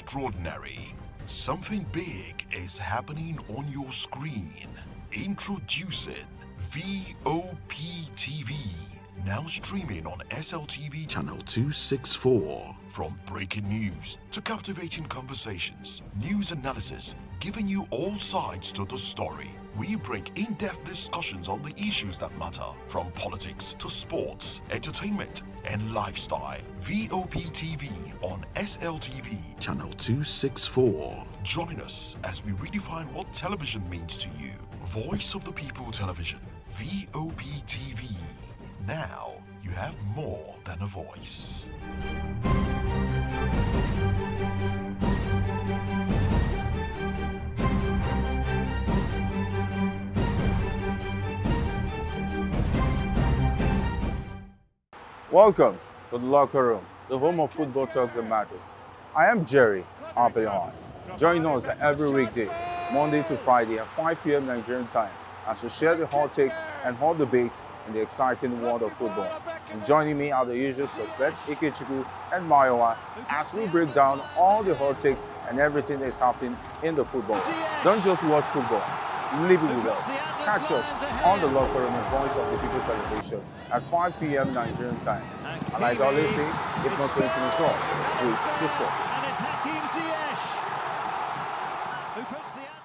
extraordinary. Something big is happening on your screen. Introducing VOP TV. Now streaming on SLTV channel 264. From breaking news to captivating conversations, news analysis, giving you all sides to the story. We bring in-depth discussions on the issues that matter, from politics to sports, entertainment, and lifestyle. VOP TV on SLTV channel 264. Join us as we redefine what television means to you. Voice of the People Television, VOP TV. Now you have more than a voice. Welcome to the locker room, the home of football talk that matters. I am Jerry Appion. Join us every weekday, Monday to Friday at 5 p.m. Nigerian time, as we share the hot takes and hot debates in the exciting world of football. And joining me are the usual suspects, Ikechukwu and Mayowa, as we break down all the hot takes and everything that's happening in the football. Don't just watch football, live it with us. Catch us on the locker room and Voice of the People Television at 5 p.m. Nigerian time. And like I always say, if not 20 minutes off, with the sport. And it's Hakim Ziyech, who puts the Atlas.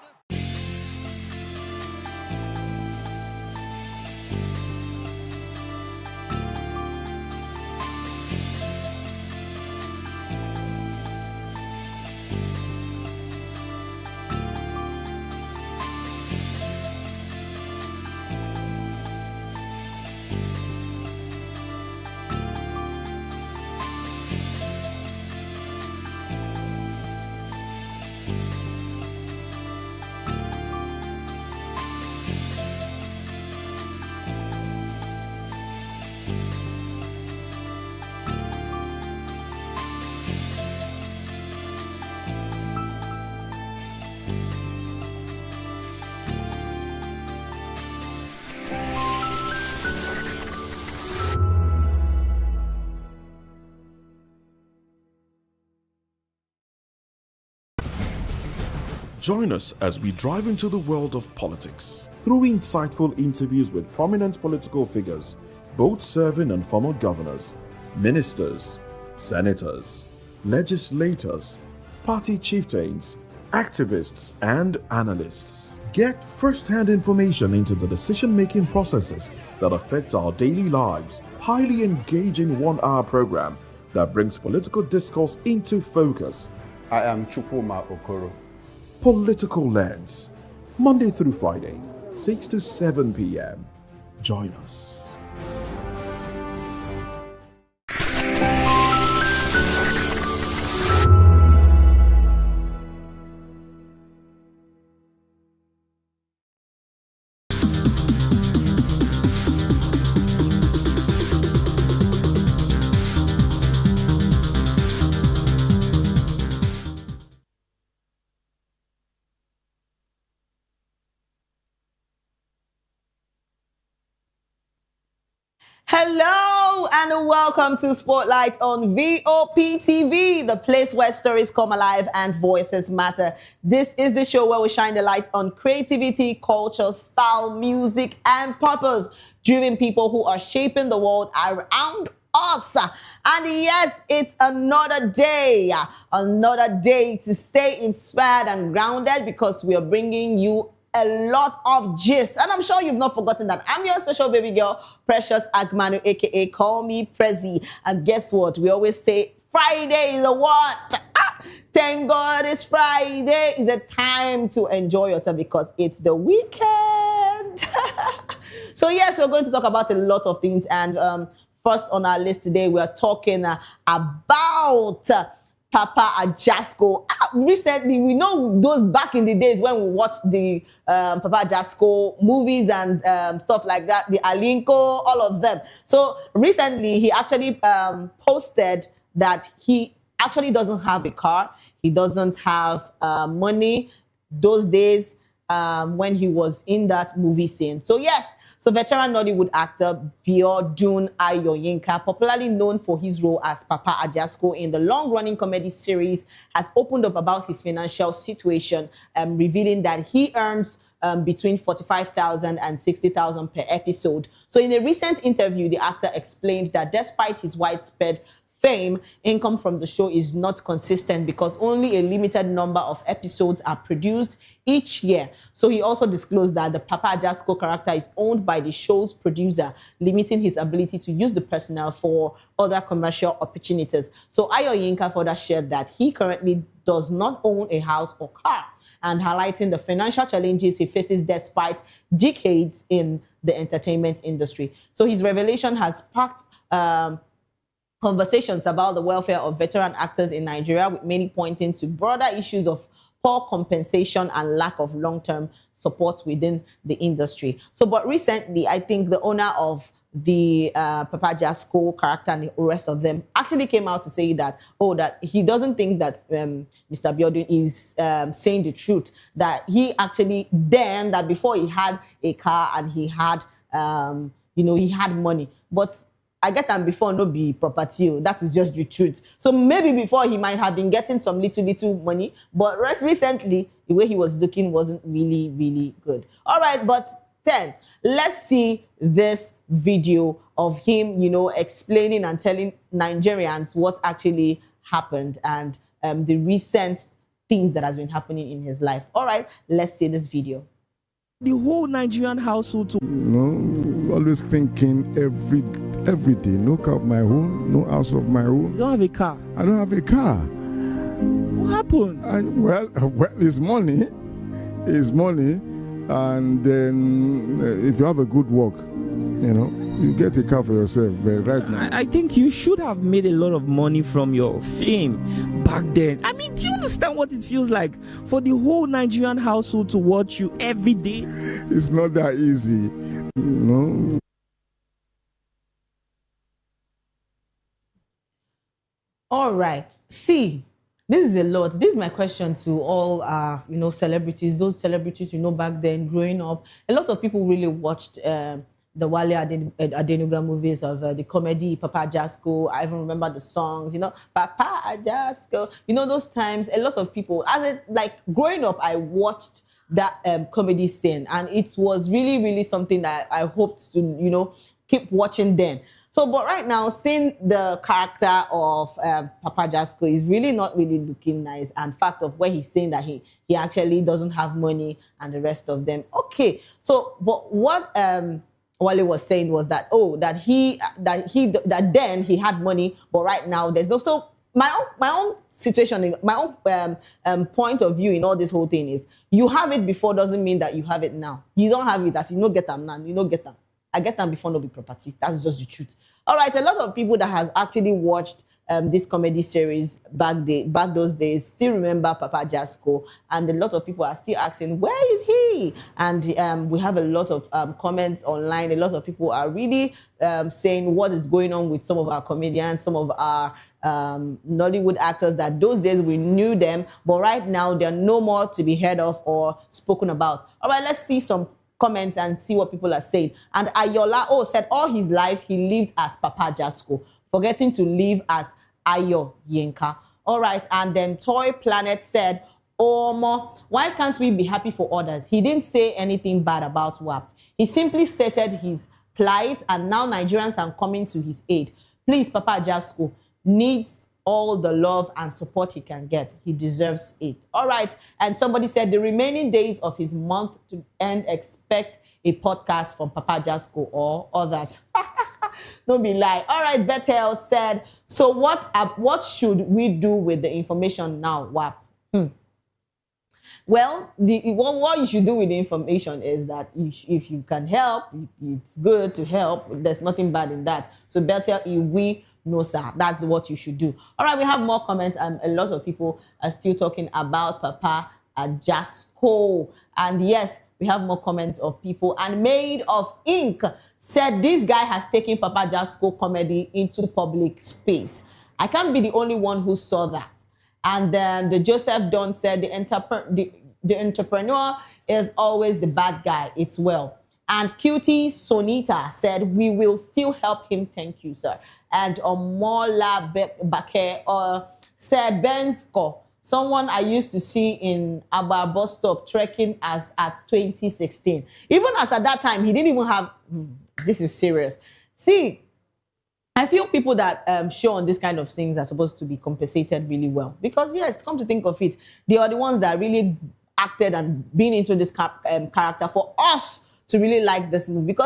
Join us as we drive into the world of politics through insightful interviews with prominent political figures, both serving and former governors, ministers, senators, legislators, party chieftains, activists, and analysts. Get first-hand information into the decision-making processes that affect our daily lives. Highly engaging one-hour program that brings political discourse into focus. I am Chukwuma Okoro. Political Lens, Monday through Friday, 6 to 7 p.m. Join us. Hello and welcome to Spotlight on VOP TV, the place where stories come alive and voices matter. This is the show where we shine the light on creativity, culture, style, music, and purpose, driven people who are shaping the world around us. And yes, it's another day to stay inspired and grounded, because we are bringing you a lot of gist. And I'm sure you've not forgotten that I'm your special baby girl, Precious Agmanu, aka Call Me Prezi. And guess what? We always say Friday is a what? Thank God it's Friday. It's a time to enjoy yourself because it's the weekend. So yes, we're going to talk about a lot of things. And first on our list today, we are talking about Papa Ajasco. Recently, we know those back in the days when we watched the Papa Ajasco movies and stuff like that, the Alinko, all of them. So recently, he actually posted that he actually doesn't have a car. He doesn't have money those days when he was in that movie scene. So yes, So veteran Nollywood actor Biodun Ayoyinka, popularly known for his role as Papa Ajasco in the long-running comedy series, has opened up about his financial situation, revealing that he earns between 45,000 and 60,000 per episode. So in a recent interview, the actor explained that despite his widespread fame, income from the show is not consistent because only a limited number of episodes are produced each year. So he also disclosed that the Papa Ajasco character is owned by the show's producer, limiting his ability to use the personnel for other commercial opportunities. So Ayoyinka further shared that he currently does not own a house or car, and highlighting the financial challenges he faces despite decades in the entertainment industry. So his revelation has sparked conversations about the welfare of veteran actors in Nigeria, with many pointing to broader issues of poor compensation and lack of long-term support within the industry. So, but recently, I think the owner of the Papa Ajasco character and the rest of them actually came out to say that, that he doesn't think that Mr. Biodun is saying the truth, that he actually that before he had a car and he had, he had money, but I get them before no be property. That is just the truth. So maybe before he might have been getting some little money, but recently the way he was looking wasn't really good. All right, but then let's see this video of him, explaining and telling Nigerians what actually happened and the recent things that has been happening in his life. All right, let's see this video. The whole Nigerian household to always thinking every day, no car of my own, no house of my own. You don't have a car. I don't have a car. What happened? Well, it's money. It's money. And then if you have a good work, you get a car for yourself. But right now, I think you should have made a lot of money from your fame back then. I mean, do you understand what it feels like for the whole Nigerian household to watch you every day? It's not that easy, All right. See, this is a lot. This is my question to all, celebrities, those celebrities, back then growing up. A lot of people really watched the Wale Adenuga movies of the comedy Papa Ajasco. I even remember the songs, Papa Ajasco. Those times, a lot of people, growing up, I watched that comedy scene, and it was really something that I hoped to, keep watching then. So, but right now, seeing the character of Papa Ajasco is really not really looking nice. And fact of where he's saying that he actually doesn't have money and the rest of them. Okay, so but what Wale was saying was that that then he had money, but right now there's no. So my own situation is my own point of view in all this whole thing is you have it before doesn't mean that you have it now. You don't have it as you don't get them now. You don't get them. I get them before no be property. That's just the truth. All right, a lot of people that has actually watched this comedy series back those days still remember Papa Ajasco, and a lot of people are still asking, where is he? And we have a lot of comments online. A lot of people are really saying what is going on with some of our comedians, some of our Nollywood actors, that those days we knew them, but right now they're no more to be heard of or spoken about. All right, let's see some comments and see what people are saying. And Ayola said all his life he lived as Papa Ajasco, forgetting to live as Ayoyinka. All right, and then Toy Planet said, why can't we be happy for others? He didn't say anything bad about WAP. He simply stated his plight, and now Nigerians are coming to his aid. Please, Papa Ajasco needs all the love and support he can get. He deserves it. All right. And somebody said the remaining days of his month to end, expect a podcast from Papa Ajasco or others. Don't be lie. All right. Bethel said, so what should we do with the information now, WAP? Well, what you should do with the information is that if you can help, it's good to help. There's nothing bad in that. So better if we know, sir, that's what you should do. All right, we have more comments, and a lot of people are still talking about Papa Ajasco. And yes, we have more comments of people. And Made of Ink said this guy has taken Papa Ajasco comedy into public space. I can't be the only one who saw that. And then the Joseph Don said the entrepreneur is always the bad guy. It's well. And Cutie Sonita said, we will still help him. Thank you, sir. And Omola Bake said, Bensko, someone I used to see in Aba bus stop trekking as at 2016. Even as at that time, he didn't even have, this is serious. See, I feel people that show on this kind of things are supposed to be compensated really well. Because yes, come to think of it, they are the ones that really acted and been into this character for us to really like this movie.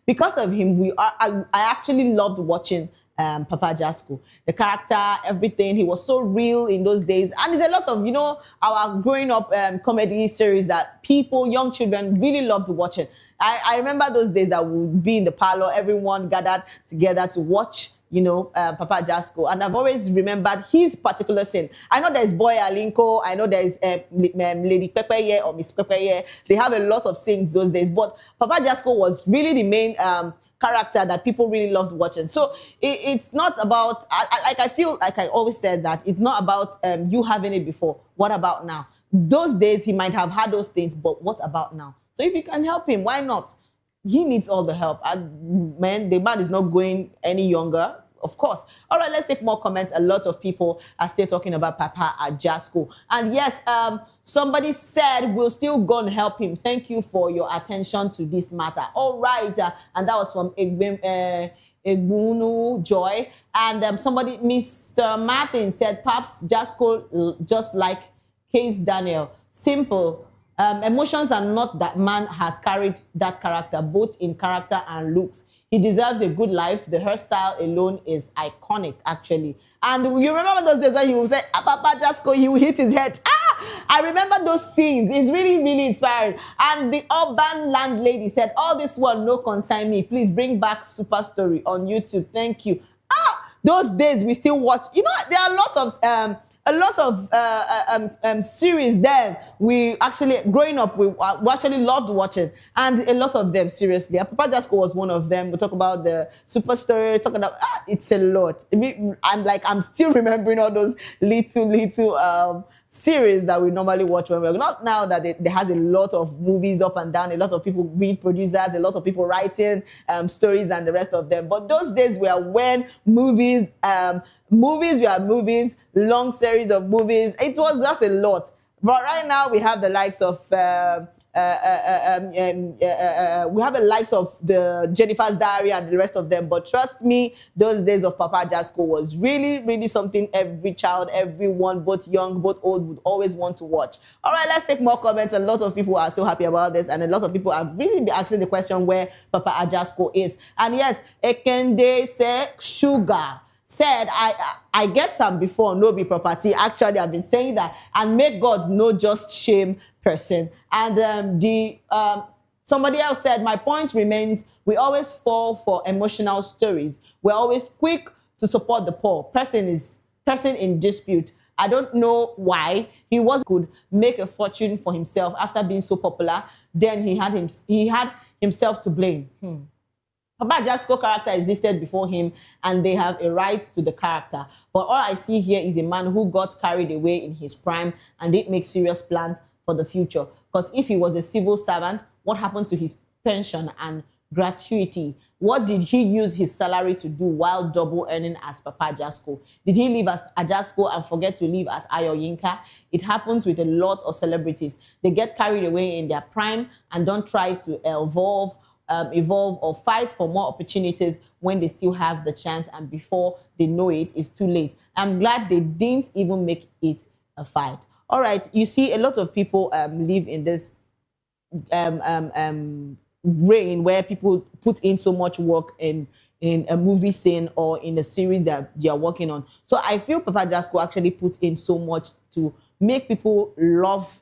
Because of him, I actually loved watching Papa Ajasco. The character, everything, he was so real in those days. And there's a lot of, our growing up comedy series that people, young children, really loved watching. I remember those days that we would be in the parlor, everyone gathered together to watch, Papa Ajasco. And I've always remembered his particular scene. I know there's Boy Alinko, I know there's Lady Pepeye or Miss Pepeye. They have a lot of scenes those days. But Papa Ajasco was really the main character that people really loved watching. So it's not about, I feel like I always said that it's not about you having it before. What about now? Those days he might have had those things, but what about now? So if you can help him, why not? He needs all the help. The man is not going any younger, of course. All right, let's take more comments. A lot of people are still talking about Papa Ajasco. And yes, somebody said we'll still go and help him. Thank you for your attention to this matter. All right, and that was from Egbunu Joy. And somebody, Mr. Martin, said, Paps Ajasco just like Case Daniel. Simple. Emotions are not that man has carried that character, both in character and looks. He deserves a good life. The hairstyle alone is iconic, actually. And you remember those days when he would say, Papa Ajasco, he will hit his head. I remember those scenes. It's really, really inspiring. And the urban landlady said, all this one, no concern me. Please bring back Super Story on YouTube. Thank you. Those days we still watch. There are lots of series there we actually, growing up, we actually loved watching, and a lot of them, seriously. Papa Ajasco was one of them. We talk about the Super Story, talking about, it's a lot. I'm still remembering all those little series that we normally watch when we're not now that there has a lot of movies up and down, a lot of people being producers, a lot of people writing stories and the rest of them. But those days were when movies were movies, long series of movies. It was just a lot. But right now we have the likes of the Jennifer's Diary and the rest of them. But trust me, those days of Papa Ajasco was really, really something every child, everyone, both young, both old, would always want to watch. All right, let's take more comments. A lot of people are so happy about this, and a lot of people have really been asking the question where Papa Ajasco is. And yes, Ekende say Sugar said, I get some before, no be property. Actually, I've been saying that. And make God no just shame person. And somebody else said, my point remains, we always fall for emotional stories. We're always quick to support the poor. Person in dispute. I don't know why he could make a fortune for himself after being so popular. Then he had himself to blame. Papa Ajasco character existed before him, and they have a right to the character. But all I see here is a man who got carried away in his prime and didn't make serious plans for the future. Because if he was a civil servant, what happened to his pension and gratuity? What did he use his salary to do while double earning as Papa Ajasco? Did he live as Ajasco and forget to live as Ayoyinka? It happens with a lot of celebrities. They get carried away in their prime and don't try to evolve or fight for more opportunities when they still have the chance, and before they know it, it's too late. I'm glad they didn't even make it a fight. All right, you see, a lot of people live in this reign where people put in so much work in a movie scene or in a series that they are working on. So I feel Papa Ajasco actually put in so much to make people love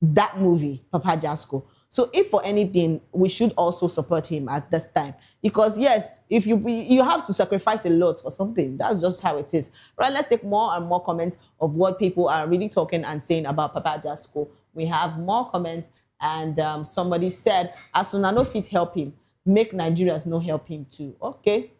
that movie, Papa Ajasco. So if for anything, we should also support him at this time. Because yes, if you have to sacrifice a lot for something. That's just how it is. Right, let's take more and more comments of what people are really talking and saying about Papa Ajasco. We have more comments, and somebody said, as soon as no fit help him, make Nigerians no help him too. Okay.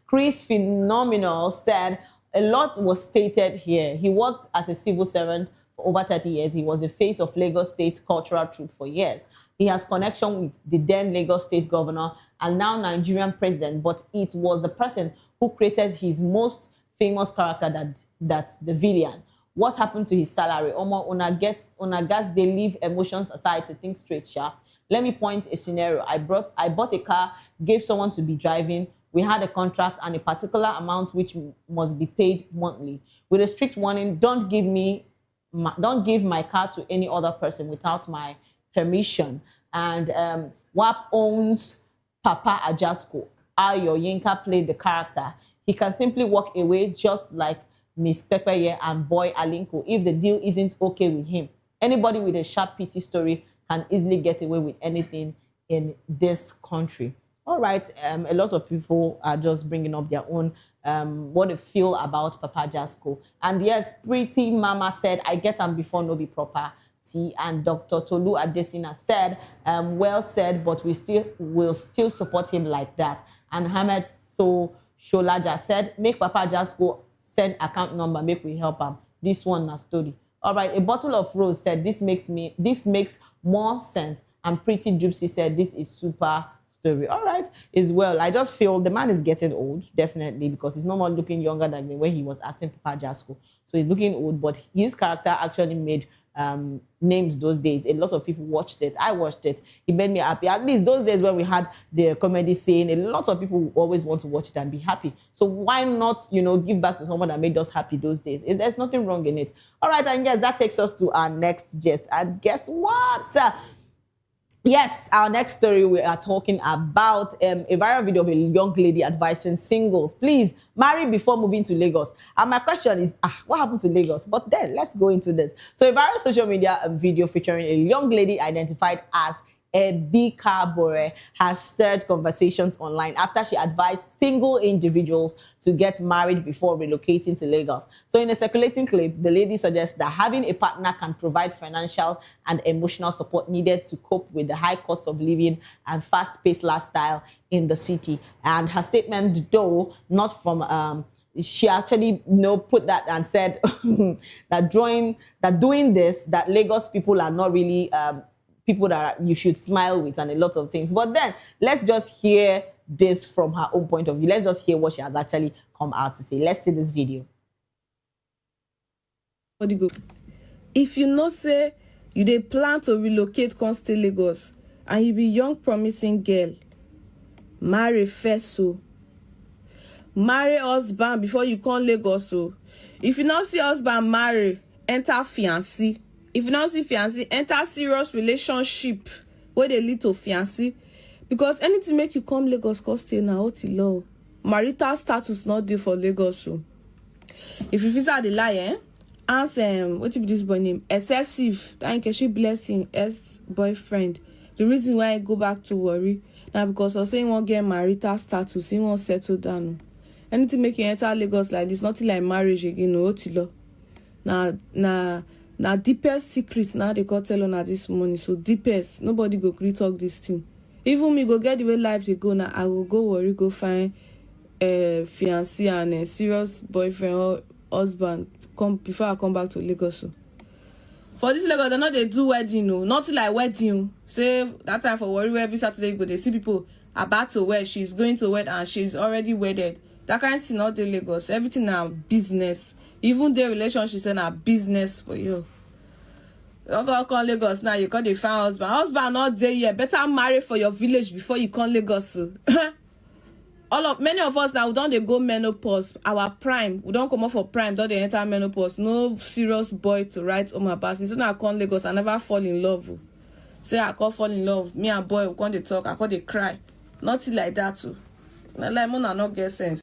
Chris Phenomenal said, a lot was stated here. He worked as a civil servant for over 30 years. He was the face of Lagos State Cultural Troop for years. He has connection with the then Lagos State governor and now Nigerian president, but it was the person who created his most famous character that's the villain. What happened to his salary? Una gas, they leave emotions aside to think straight, sha. Let me point a scenario. I bought a car, gave someone to be driving. We had a contract and a particular amount which must be paid monthly. With a strict warning, don't give my car to any other person without my permission. And WAP owns Papa Ajasco. Ayo Yinka played the character. He can simply walk away just like Miss Pepeye and Boy Alinko if the deal isn't okay with him. Anybody with a sharp pity story can easily get away with anything in this country. All right, a lot of people are just bringing up their own what they feel about Papa Ajasco. And yes, Pretty Mama said, I get him before no be proper. And Dr. Tolu Adesina said, well said, but we will still support him like that. And Hamed Sholaja said, make Papa Ajasco send account number, make we help him. This one na story. All right, a bottle of rose said, this makes more sense. And Pretty Gypsy said, this is super story. All right, as well. I just feel the man is getting old, definitely, because he's no more looking younger than when he was acting Papa Ajasco. So he's looking old, but his character actually made names those days. A lot of people watched it. I watched it. It made me happy. At least those days when we had the comedy scene, a lot of people always want to watch it and be happy. So why not, give back to someone that made us happy those days? There's nothing wrong in it. All right, and yes, that takes us to our next gist. And guess what? Yes, our next story, we are talking about a viral video of a young lady advising singles, please marry before moving to Lagos. And my question is, what happened to Lagos? But then let's go into this. So a viral social media video featuring a young lady identified as Ebika Bore has stirred conversations online after she advised single individuals to get married before relocating to Lagos. So in a circulating clip, the lady suggests that having a partner can provide financial and emotional support needed to cope with the high cost of living and fast-paced lifestyle in the city. And her statement, though not from she actually put that and said that doing this, that Lagos people are not really people that you should smile with and a lot of things. But then let's just hear this from her own point of view. Let's just hear what she has actually come out to say. Let's see this video. If you know say you dey plan to relocate come stay Lagos and you be young promising girl, marry first so. Marry husband before you come Lagos so. If you not see husband marry, enter fiancé. If you not see fiancé, enter serious relationship where they lead to fiancé. Because anything make you come Lagos cost stay now what law. Marital status not due for Lagos so. If you visit the lie, ask what be this boy name? Excessive. Thank you, she blessing ex-boyfriend. The reason why I go back to worry now because I say you won't get marital status, you won't settle down. Anything make you enter Lagos like this, nothing like marriage again, no what law. Now deepest secrets now they got tell on this morning. So deepest, nobody go talk this thing. Even me go get the way life they go now. I will go worry, go find a fiancé and a serious boyfriend or husband come before I come back to Lagos. So. For this Lagos, they know they do wedding, no, nothing like wedding. Say that time for worry every Saturday you go they see people about to wed. She's going to wed and she's already wedded. That kind of thing not the Lagos. Everything now business. Even their relationship is a business for you. Don't go come Lagos now. You got the fine husband. Husband not there yet. Better marry for your village before you come Lagos. Many of us now we don't they go menopause. Our prime, we don't come up for prime. Don't they enter menopause? No serious boy to write on my past. So now I come Lagos. I never fall in love. Say I can't fall in love. Me and boy we come they talk. I can't they cry. Nothing like that too. Like Mona not get sense.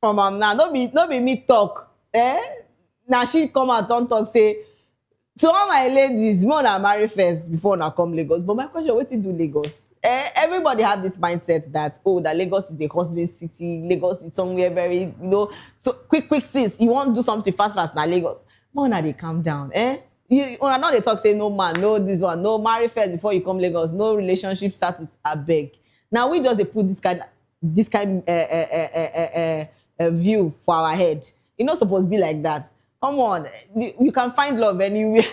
From now, no be me talk. Now she come out don't talk say to all my ladies, more na marry first before na come Lagos. But my question, what do Lagos? Everybody have this mindset that that Lagos is a hustling city. Lagos is somewhere very so quick things. You want to do something fast na Lagos. More na they calm down. Now they talk say no man, no this one, no marry first before you come Lagos, no relationship status. I beg. Now we just they put this kind view for our head. It's not supposed to be like that. Come on, you can find love anywhere.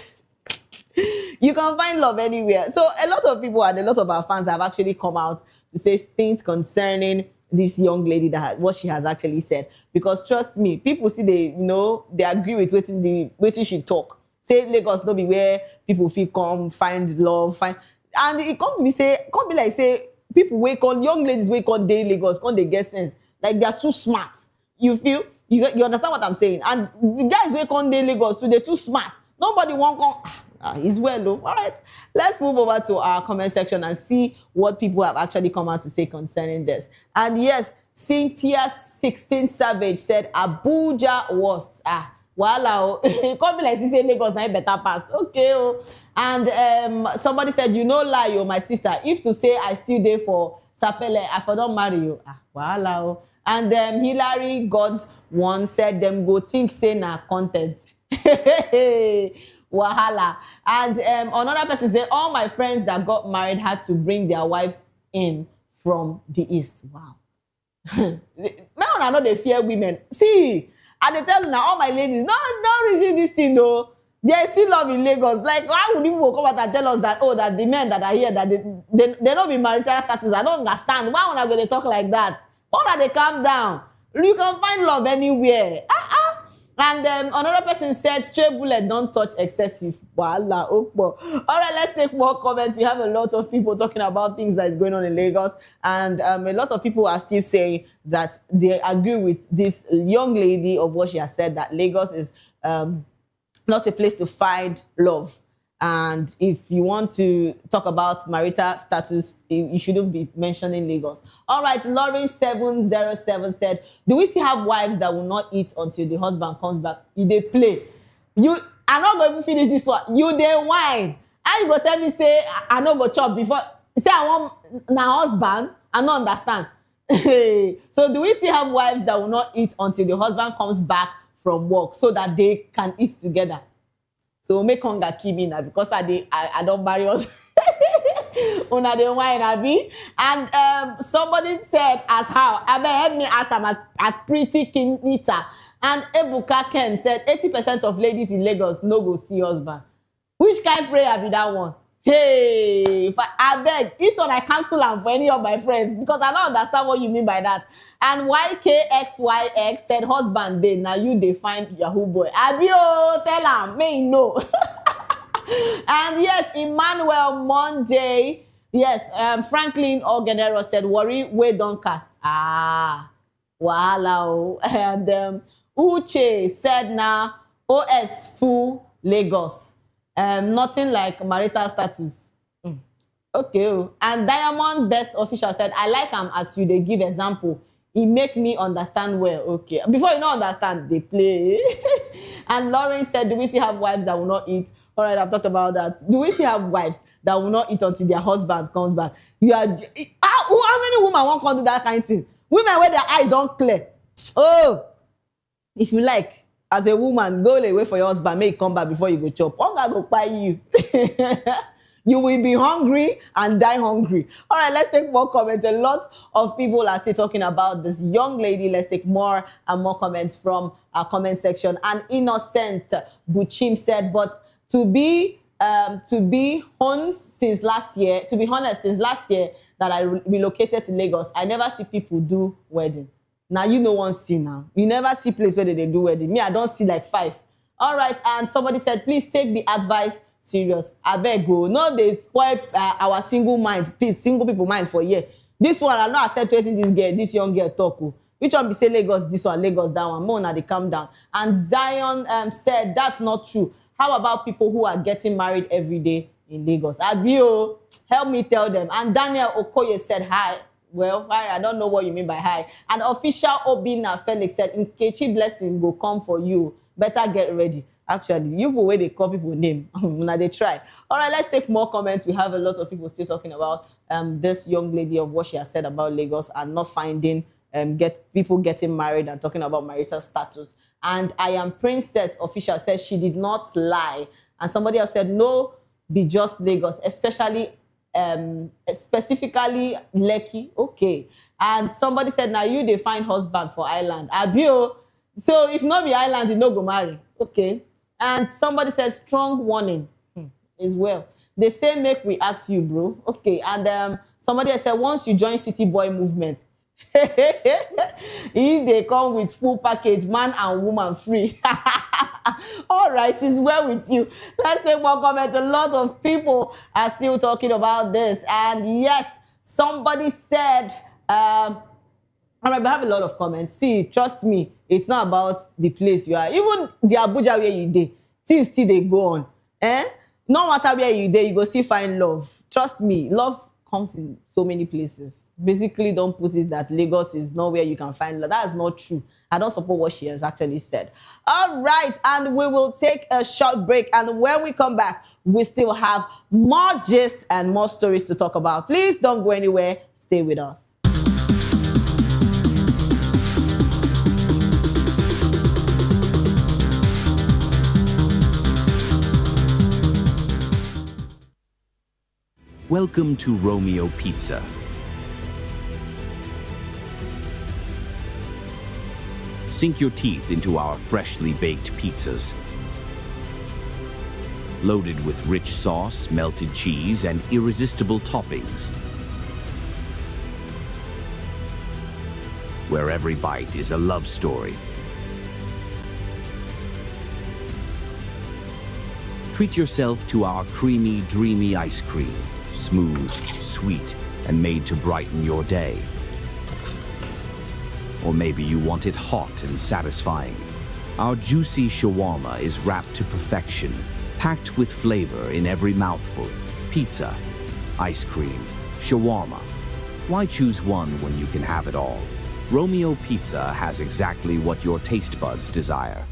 You can find love anywhere. So a lot of people and a lot of our fans have actually come out to say things concerning this young lady what she has actually said. Because trust me, people see they agree with what she talk. Say Lagos no be where people feel come find love, and it can't be like say people wake on young ladies wake on day Lagos, can't they get sense? Like they are too smart. You feel you understand what I'm saying? And the guys wake on day Lagos too, they're too smart. Nobody won't come. It's well though. All right, let's move over to our comment section and see what people have actually come out to say concerning this. And yes, Cynthia 16 Savage said Abuja worst. Wow, it can't be like she say Lagos now better pass. Okay, oh. And somebody said, you know lie, oh, my sister. If to say I still there for Sapele, I for don't marry you. Wow. And Hillary God one said them go think say na content. Wahala. And another person said, all my friends that got married had to bring their wives in from the east. Wow. Man, I know they fear women. See, and they tell me now, all my ladies, no reason this thing though. They still love in Lagos. Like, why would people come out and tell us that, that the men that are here, that they don't be marital status? I don't understand. Why would I go to talk like that? Why would they calm down? You can find love anywhere. And another person said, stray bullet don't touch excessive. Voila, Okpo. All right, let's take more comments. We have a lot of people talking about things that is going on in Lagos. And a lot of people are still saying that they agree with this young lady of what she has said, that Lagos is not a place to find love. And if you want to talk about marital status, you shouldn't be mentioning Lagos. All right, Lauren 707 said, do we still have wives that will not eat until the husband comes back? They play. You are not going to finish this one. You they whine. And you go tell me, say, I not go chop before. Say, I want my husband. I don't understand. So do we still have wives that will not eat until the husband comes back from work so that they can eat together? So make hunger kill me now because I don't marry us. Una de wine abi. And somebody said as how I may help me ask am at pretty kinita. And Ebuka Ken said 80% of ladies in Lagos no go see husband. Which kind prayer be that one? Hey, I beg, this one I cancel am for any of my friends because I don't understand what you mean by that. And YKXYX said husband day, now you they find Yahoo boy. Abio, tell am, may no. And yes, Emmanuel Monday, yes, Franklin Organero said worry, we don't cast. Wow. And Uche said now OS full Lagos. Nothing like marital status. Okay. And Diamond Best Official said, I like him as you they give example. It make me understand well. Okay. Before you don't understand, they play. And Lauren said, do we still have wives that will not eat? All right, I've talked about that. Do we still have wives that will not eat until their husband comes back? How many women won't come do that kind of thing? Women where their eyes don't clear. Oh, if you like, as a woman, go away for your husband, make come back before you go chop. Hunger go buy you. You will be hungry and die hungry. All right, let's take more comments. A lot of people are still talking about this young lady. Let's take more and more comments from our comment section. And Innocent Buchim said, but to be honest, since last year that I relocated to Lagos, I never see people do wedding. Now, you know one see now. You never see place where they do wedding. Me, I don't see like 5. All right, and somebody said, please take the advice serious. I beg go. No, they spoil our single people mind for a year. This one, I'm not accepting this young girl talk. Which one be say Lagos, this one, Lagos, that one. More now they calm down. And Zion said, that's not true. How about people who are getting married every day in Lagos? Abio, help me tell them. And Daniel Okoye said, hi. Well, hi, I don't know what you mean by hi. And official Obina Felix said, Nkechi blessing go come for you. Better get ready. Actually, you go where they call people name. Now they try. All right, let's take more comments. We have a lot of people still talking about this young lady of what she has said about Lagos and not finding people getting married and talking about marital status. And I am Princess Official said she did not lie. And somebody else said, no, be just Lagos, especially specifically Lekki. Okay. And somebody said, now you they find husband for island. Abio. So if not be island, you no go marry. Okay. And somebody said strong warning as well. They say make we ask you, bro. Okay. And somebody else said once you join City Boy movement, if they come with full package, man and woman free. All right, it's well with you. Let's take one comment. A lot of people are still talking about this. And yes, somebody said, all right, we have a lot of comments. See, trust me, it's not about the place you are. Even the Abuja where you dey, things still they go on. No matter where you dey, you go still find love. Trust me, love comes in so many places. Basically, don't put it that Lagos is not where you can find love. That is not true. I don't support what she has actually said. All right, and we will take a short break. And when we come back, we still have more gist and more stories to talk about. Please don't go anywhere. Stay with us. Welcome to Romeo Pizza. Sink your teeth into our freshly baked pizzas. Loaded with rich sauce, melted cheese, and irresistible toppings. Where every bite is a love story. Treat yourself to our creamy, dreamy ice cream. Smooth, sweet, and made to brighten your day. Or maybe you want it hot and satisfying. Our juicy shawarma is wrapped to perfection, packed with flavor in every mouthful. Pizza, ice cream, shawarma. Why choose one when you can have it all? Romeo Pizza has exactly what your taste buds desire.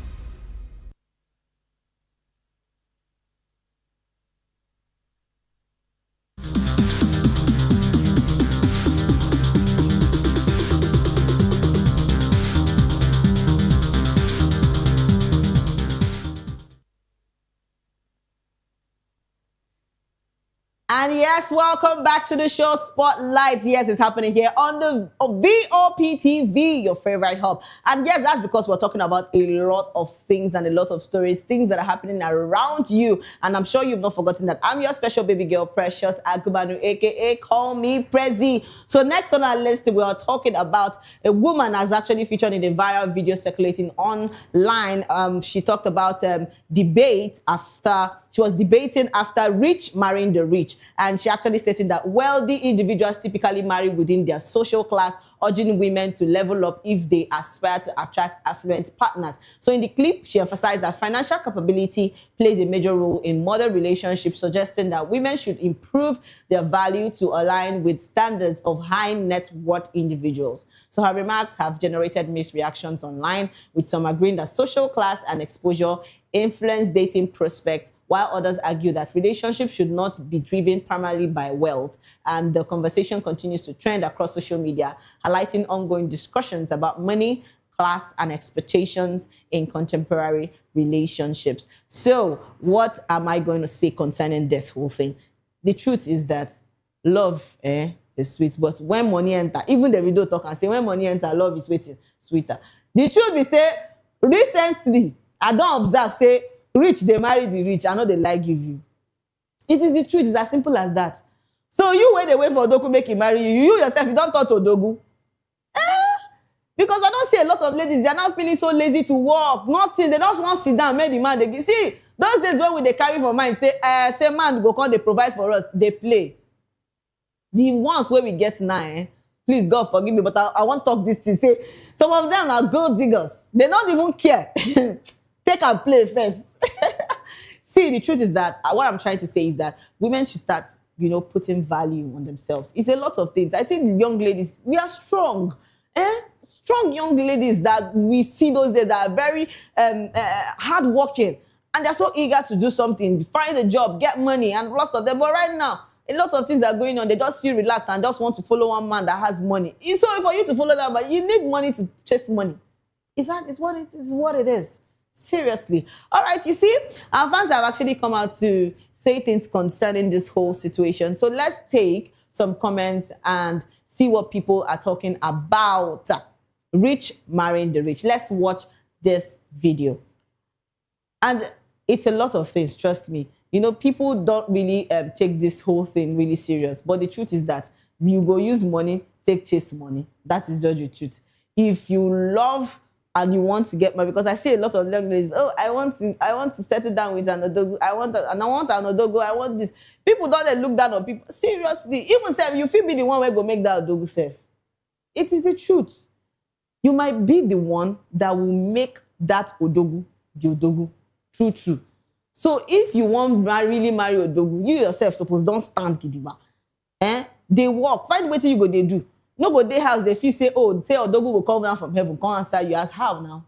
And yes, welcome back to the show Spotlight. Yes, it's happening here on the VOPTV, your favorite hub. And yes, that's because we're talking about a lot of things and a lot of stories, things that are happening around you. And I'm sure you've not forgotten that I'm your special baby girl, Precious Agubanu, aka Call Me Prezi. So next on our list, we are talking about a woman that's actually featured in a viral video circulating online. She talked about debate after... She was debating after rich marrying the rich. And she actually stated that wealthy individuals typically marry within their social class, urging women to level up if they aspire to attract affluent partners. So in the clip, she emphasized that financial capability plays a major role in modern relationships, suggesting that women should improve their value to align with standards of high net worth individuals. So her remarks have generated mixed reactions online, with some agreeing that social class and exposure influence dating prospects, while others argue that relationships should not be driven primarily by wealth. And the conversation continues to trend across social media, highlighting ongoing discussions about money, class, and expectations in contemporary relationships. So what am I going to say concerning this whole thing? The truth is that love is sweet, but when money enter, even the video talk and say, when money enter, love is waiting sweeter. The truth be say, recently, I don't observe, say, rich, they marry the rich, I know they like give you. It is the truth, it's as simple as that. So you wait away for Odogu make him marry you. You yourself, you don't talk to Odogu. Because I don't see a lot of ladies, they're not feeling so lazy to work. Nothing, they just want to sit down, make the man, they see, those days when they carry for mind, say man, go come, they provide for us, they play. The ones where we get now, please, God forgive me, but I want to talk this thing. Say, some of them are gold diggers. They don't even care. Take and play first. See, the truth is that what I'm trying to say is that women should start, putting value on themselves. It's a lot of things. I think young ladies, we are strong. Strong young ladies that we see those days that are very hardworking. And they're so eager to do something, find a job, get money, and lots of them. But right now, a lot of things are going on. They just feel relaxed and just want to follow one man that has money. So for you to follow that man, you need money to chase money. It's what it is. Seriously. All right, you see, our fans have actually come out to say things concerning this whole situation. So let's take some comments and see what people are talking about. Rich marrying the rich. Let's watch this video. And it's a lot of things, trust me. You know, people don't really take this whole thing really serious. But the truth is that you go use money, chase money. That is just the truth. If you love and you want to get married, because I see a lot of young ladies, oh, I want to settle down with an odogu. I want an odogu. I want this. People don't look down on people. Seriously, even self, you feel be the one where go make that odogu self. It is the truth. You might be the one that will make that odogu the odogu. True. So if you want really marry odogu, you yourself suppose don't stand gidigba. They walk. Find what you go they do. No go they house, they feel say, oh, say odogu will come down from heaven, come answer you. As how now?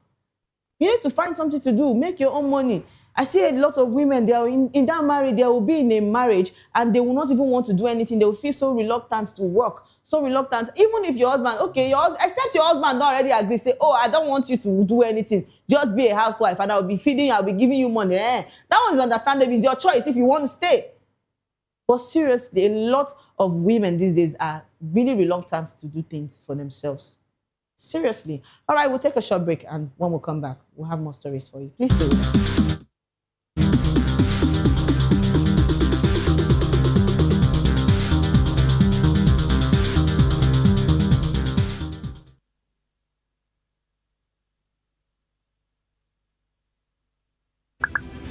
You need to find something to do, make your own money. I see a lot of women, they are in that marriage, they will be in a marriage and they will not even want to do anything. They will feel so reluctant to work, so reluctant. Even if your husband, okay, except your husband don't already agree, say, oh, I don't want you to do anything. Just be a housewife and I'll be feeding you, I'll be giving you money. That one is understandable. It's your choice if you want to stay. But seriously, a lot of women these days are really reluctant to do things for themselves. Seriously. All right, we'll take a short break and when we come back, we'll have more stories for you. Please stay with us.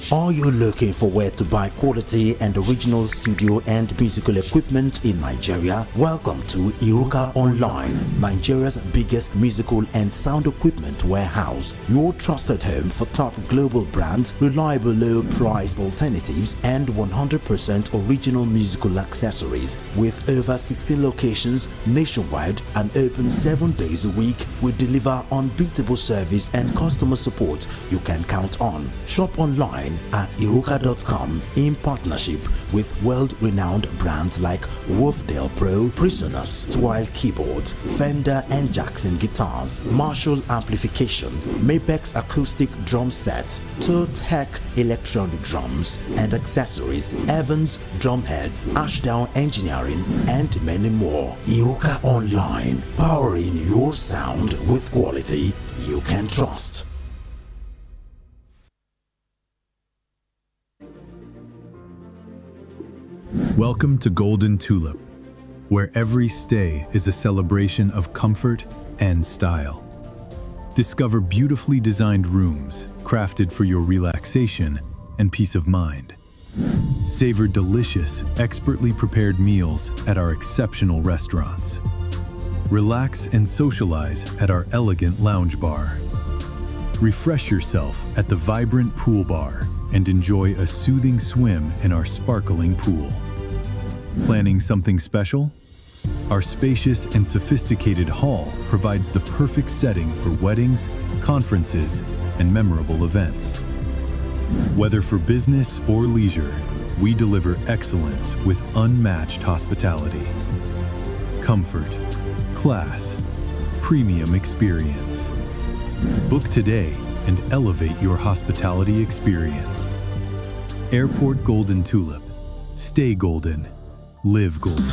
Are you looking for where to buy quality and original studio and musical equipment in Nigeria? Welcome to Iruka Online, Nigeria's biggest musical and sound equipment warehouse. Your trusted home for top global brands, reliable low-priced alternatives, and 100% original musical accessories. With over 16 locations nationwide and open 7 days a week, we deliver unbeatable service and customer support you can count on. Shop online at iruka.com in partnership with world-renowned brands like Wolfdale Pro, Prisoners, Twile Keyboards, Fender and Jackson Guitars, Marshall Amplification, Mapex Acoustic Drum Set, Tech Electronic Drums and Accessories, Evans Drumheads, Ashdown Engineering and many more. Iruka Online, powering your sound with quality you can trust. Welcome to Golden Tulip, where every stay is a celebration of comfort and style. Discover beautifully designed rooms crafted for your relaxation and peace of mind. Savor delicious, expertly prepared meals at our exceptional restaurants. Relax and socialize at our elegant lounge bar. Refresh yourself at the vibrant pool bar and enjoy a soothing swim in our sparkling pool. Planning something special? Our spacious and sophisticated hall provides the perfect setting for weddings, conferences, and memorable events. Whether for business or leisure, we deliver excellence with unmatched hospitality. Comfort, class, premium experience. Book today and elevate your hospitality experience. Airport Golden Tulip. Stay golden. Live golden.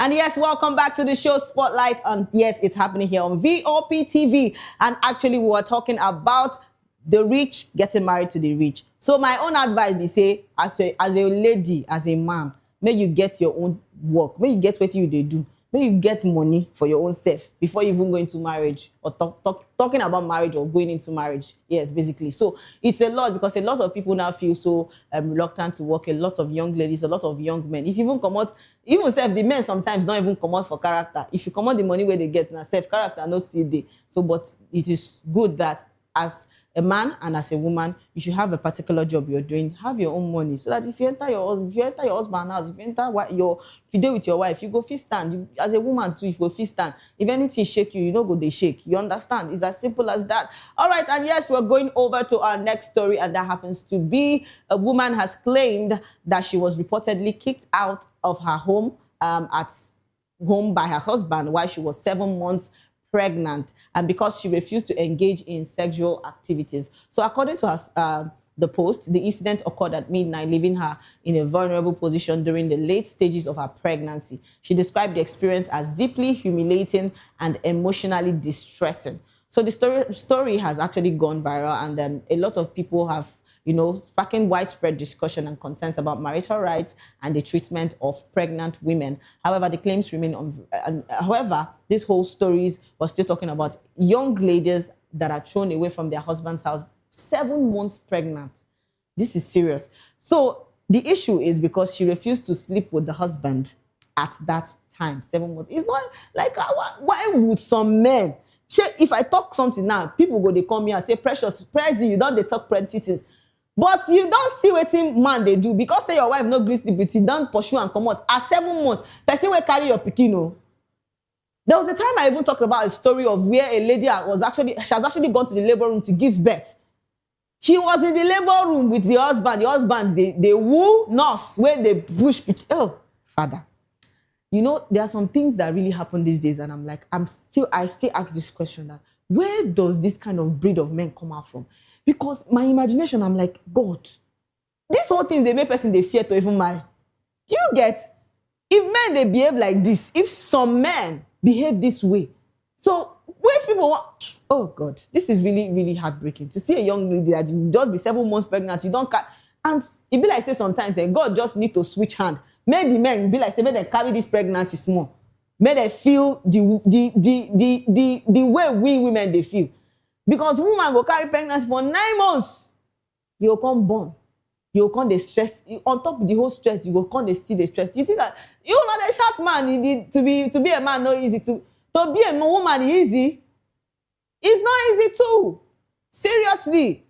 And yes, welcome back to the show Spotlight. And yes, it's happening here on VOP TV. And actually, we were talking about the rich getting married to the rich. So my own advice be say, as a lady, as a man, may you get your own work. May you get what you they do. May you get money for your own self before you even go into marriage or talking about marriage or going into marriage. Yes, basically. So it's a lot because a lot of people now feel so reluctant to work. A lot of young ladies, a lot of young men. If you even come out, even self, the men sometimes don't even come out for character. If you come out the money where they get now, self character, not still there. So, but it is good that as a man and as a woman, you should have a particular job you're doing. Have your own money so that if you enter your husband house, if you enter if you deal with your wife, you go fit stand. You, as a woman too, if you go fit stand, if anything shake you, you know go they shake. You understand? It's as simple as that. All right, and yes, we're going over to our next story, and that happens to be a woman has claimed that she was reportedly kicked out of her home at home by her husband while she was 7 months pregnant, and because she refused to engage in sexual activities. So according to her, the Post, the incident occurred at midnight, leaving her in a vulnerable position during the late stages of her pregnancy. She described the experience as deeply humiliating and emotionally distressing. So the story has actually gone viral, and a lot of people have, sparking widespread discussion and concerns about marital rights and the treatment of pregnant women. However, the claims remain however, this whole stories was still talking about young ladies that are thrown away from their husband's house 7 months pregnant. This is serious. So the issue is because she refused to sleep with the husband at that time, 7 months. It's not like, why would some men, if I talk something now, people go, they come here and say, Precious, Prezi, you don't they talk plenty things. But you don't see what man they do because say your wife no gree sleep with you, don't pursue and come out at 7 months. Person will carry your pikin. There was a time I even talked about a story of where a lady has actually gone to the labor room to give birth. She was in the labor room with the husband. The husband, they woo nurse where they push. Oh, Father. There are some things that really happen these days, and I'm like, I still ask this question that where does this kind of breed of men come out from? Because my imagination, I'm like, God, these whole things they make person they fear to even marry. Do you get? If men they behave like this, if some men behave this way, so which people want? Oh God, this is really, really heartbreaking to see a young lady that you just be 7 months pregnant, you don't and it be like say sometimes God just need to switch hand. Make the men be like say, make them carry this pregnancy small. Make them feel the way we women they feel. Because woman will carry pregnancy for 9 months. You'll come born. You'll come the stress. On top of the whole stress, you will come the still the stress. You think that the short man, to be a man not easy. To be a woman easy. It's not easy too. Seriously.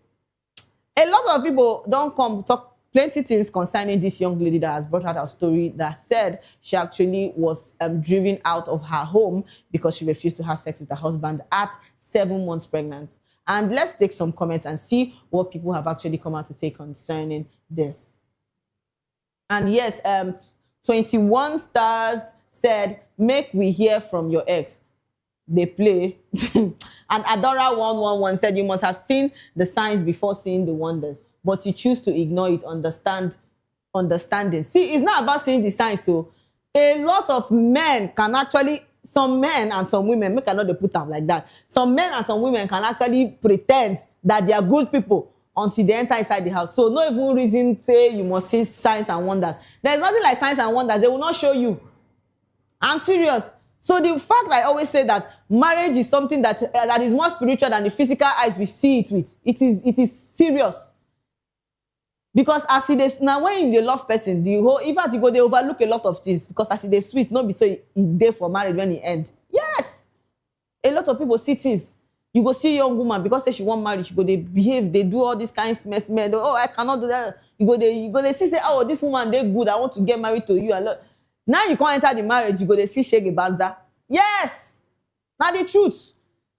A lot of people don't come talk plenty things concerning this young lady that has brought out her story that said she actually was driven out of her home because she refused to have sex with her husband at 7 months pregnant. And let's take some comments and see what people have actually come out to say concerning this. And yes, 21 stars said, make we hear from your ex. They play. And Adora111 said, you must have seen the signs before seeing the wonders, but you choose to ignore it, understanding. See, it's not about seeing the signs. So a lot of men can actually, some men and some women, make I not put them like that. Some men and some women can actually pretend that they are good people until they enter inside the house. So no even reason say you must see signs and wonders. There's nothing like signs and wonders. They will not show you. I'm serious. So the fact that I always say that marriage is something that is more spiritual than the physical eyes we see it with. It is serious. Because as it is now, when you love person, they overlook a lot of things. Because as it is sweet, not be so it there for marriage when it end. Yes, a lot of people see things. You go see a young woman because say she want marriage, she go they behave, they do all these kinds of mess. Oh, I cannot do that. You go they see say, oh, this woman they good. I want to get married to you. Now you can't enter the marriage. You go they see shege banza. Yes, now the truth.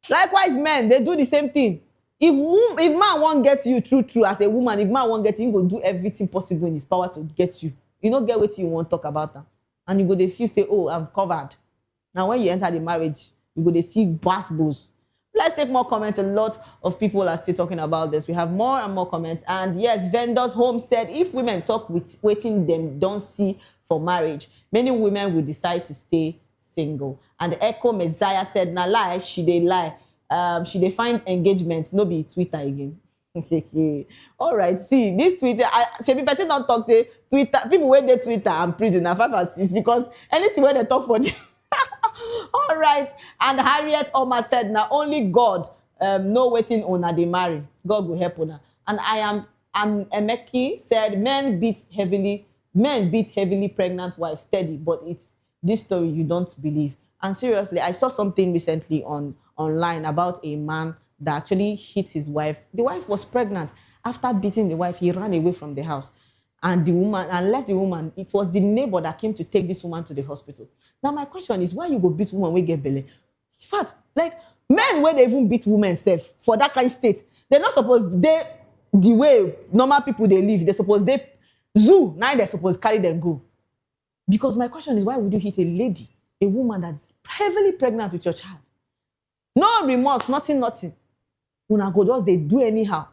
Likewise, men they do the same thing. If man won't get you true as a woman, if man won't get you, he go do everything possible in his power to get you. You don't get what you want to talk about them. And you go they feel say, oh, I'm covered. Now when you enter the marriage, you go they see bulls. Let's take more comments. A lot of people are still talking about this. We have more and more comments. And yes, Vendors Home said, if women talk with waiting them don't see for marriage, many women will decide to stay single. And Echo Messiah said, na lie, she they lie. She dey find engagement, no be Twitter again. All right, see, this Twitter, person don't talk, say, Twitter, people wait their Twitter and prison, 5 and 6, because anything where they talk for them. All right, and Harriet Oma said, now only God no waiting on they marry. God will help on her. And Emeki said, men beat heavily pregnant wives steady, but it's this story you don't believe. And seriously, I saw something recently online about a man that actually hit his wife. The wife was pregnant. After beating the wife, he ran away from the house and left the woman. It was the neighbor that came to take this woman to the hospital. Now, my question is, why you go beat woman when get belly? In fact, like, men, when they even beat women self for that kind of state, they're not supposed, the way normal people they live, they're supposed, now they're supposed to carry them go. Because my question is, why would you hit a lady, a woman that's heavily pregnant with your child? No remorse, nothing. Una go just, they do anyhow.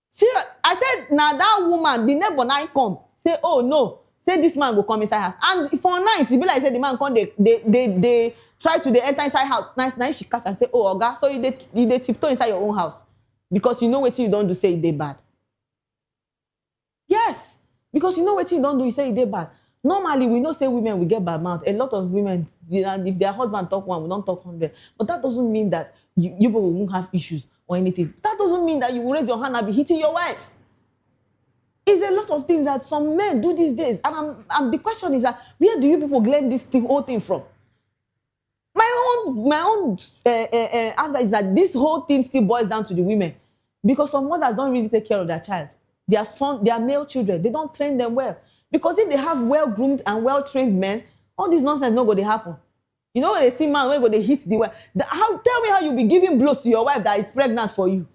Serious. I said, now that woman, the neighbor now come, say, oh no, say this man will come inside house. And for night, it be like, say the man come, they try to, they enter inside house. Nice, she catch and say, oh, Oga, so they tiptoe inside your own house. Because you know what you don't do, say they bad. Yes, because you know what you don't do, you say they bad. Normally, we know say women will get bad mouth. A lot of women, if their husband talk one, we don't talk 100. But that doesn't mean that you people won't have issues or anything. That doesn't mean that you will raise your hand and be hitting your wife. It's a lot of things that some men do these days. And the question is that, where do you people glean this whole thing from? My own advice is that this whole thing still boils down to the women. Because some mothers don't really take care of their child. Their male children, they don't train them well. Because if they have well-groomed and well-trained men, all this nonsense not going to happen. You know when they see man, when they hit the wife. Tell me how you be giving blows to your wife that is pregnant for you.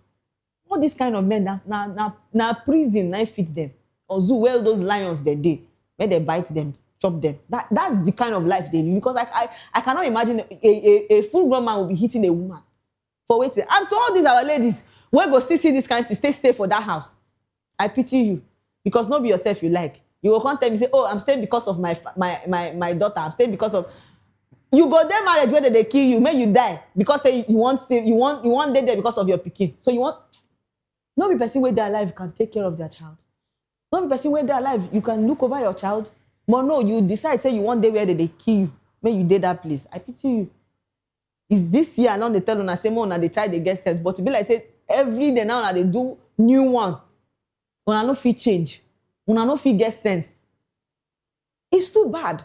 All these kind of men, now prison, now fit them. Or zoo, where those lions they do, where they bite them, chop them. That's the kind of life they live. Because I cannot imagine a full-grown man will be hitting a woman for waiting. And to all these our ladies, when go see this kind of stay for that house. I pity you. Because not be yourself you like. You will come tell me, say, oh, I'm staying because of my daughter. I'm staying because of... You go there marriage where they kill you, may you die. Because say you want there because of your pikin. So you want... Not be person where they're alive can take care of their child. Not be person where they're alive, you can look over your child. But no, you decide, say you want there where they kill you. May you did that place. I pity you. Is this year now they tell on say more now they try they get sense. But to be like say every day now they do new one. When I no fit change. Una no fit get sense. It's too bad.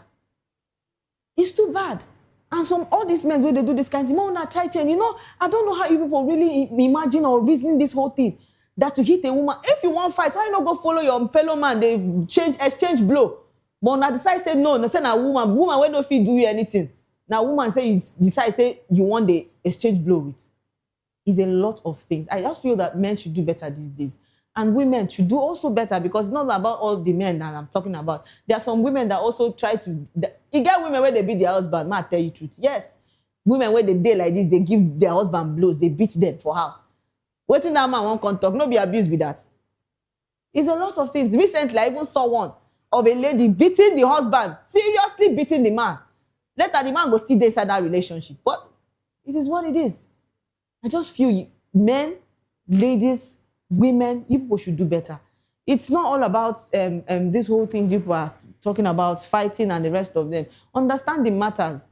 It's too bad. And all these men where they do this kind of thing, una try change. You know, I don't know how you people really imagine or reasoning this whole thing. That to hit a woman, if you want fight, why not go follow your fellow man? They exchange blow. But una decide say no, they say na woman wey no fit do you anything. Now woman say you decide say you want the exchange blow with. It's a lot of things. I just feel that men should do better these days. And women should do also better because it's not about all the men that I'm talking about. There are some women that also try to... You get women where they beat their husband. May I tell you the truth? Yes. Women where they day like this, they give their husband blows. They beat them for house. Waiting that man won't come talk. No be abused with that. It's a lot of things. Recently, I even saw one of a lady beating the husband. Seriously beating the man. Later, the man go still inside that relationship. But it is what it is. I just feel men, ladies... Women, you people should do better. It's not all about this whole thing you people are talking about, fighting and the rest of them. Understanding matters.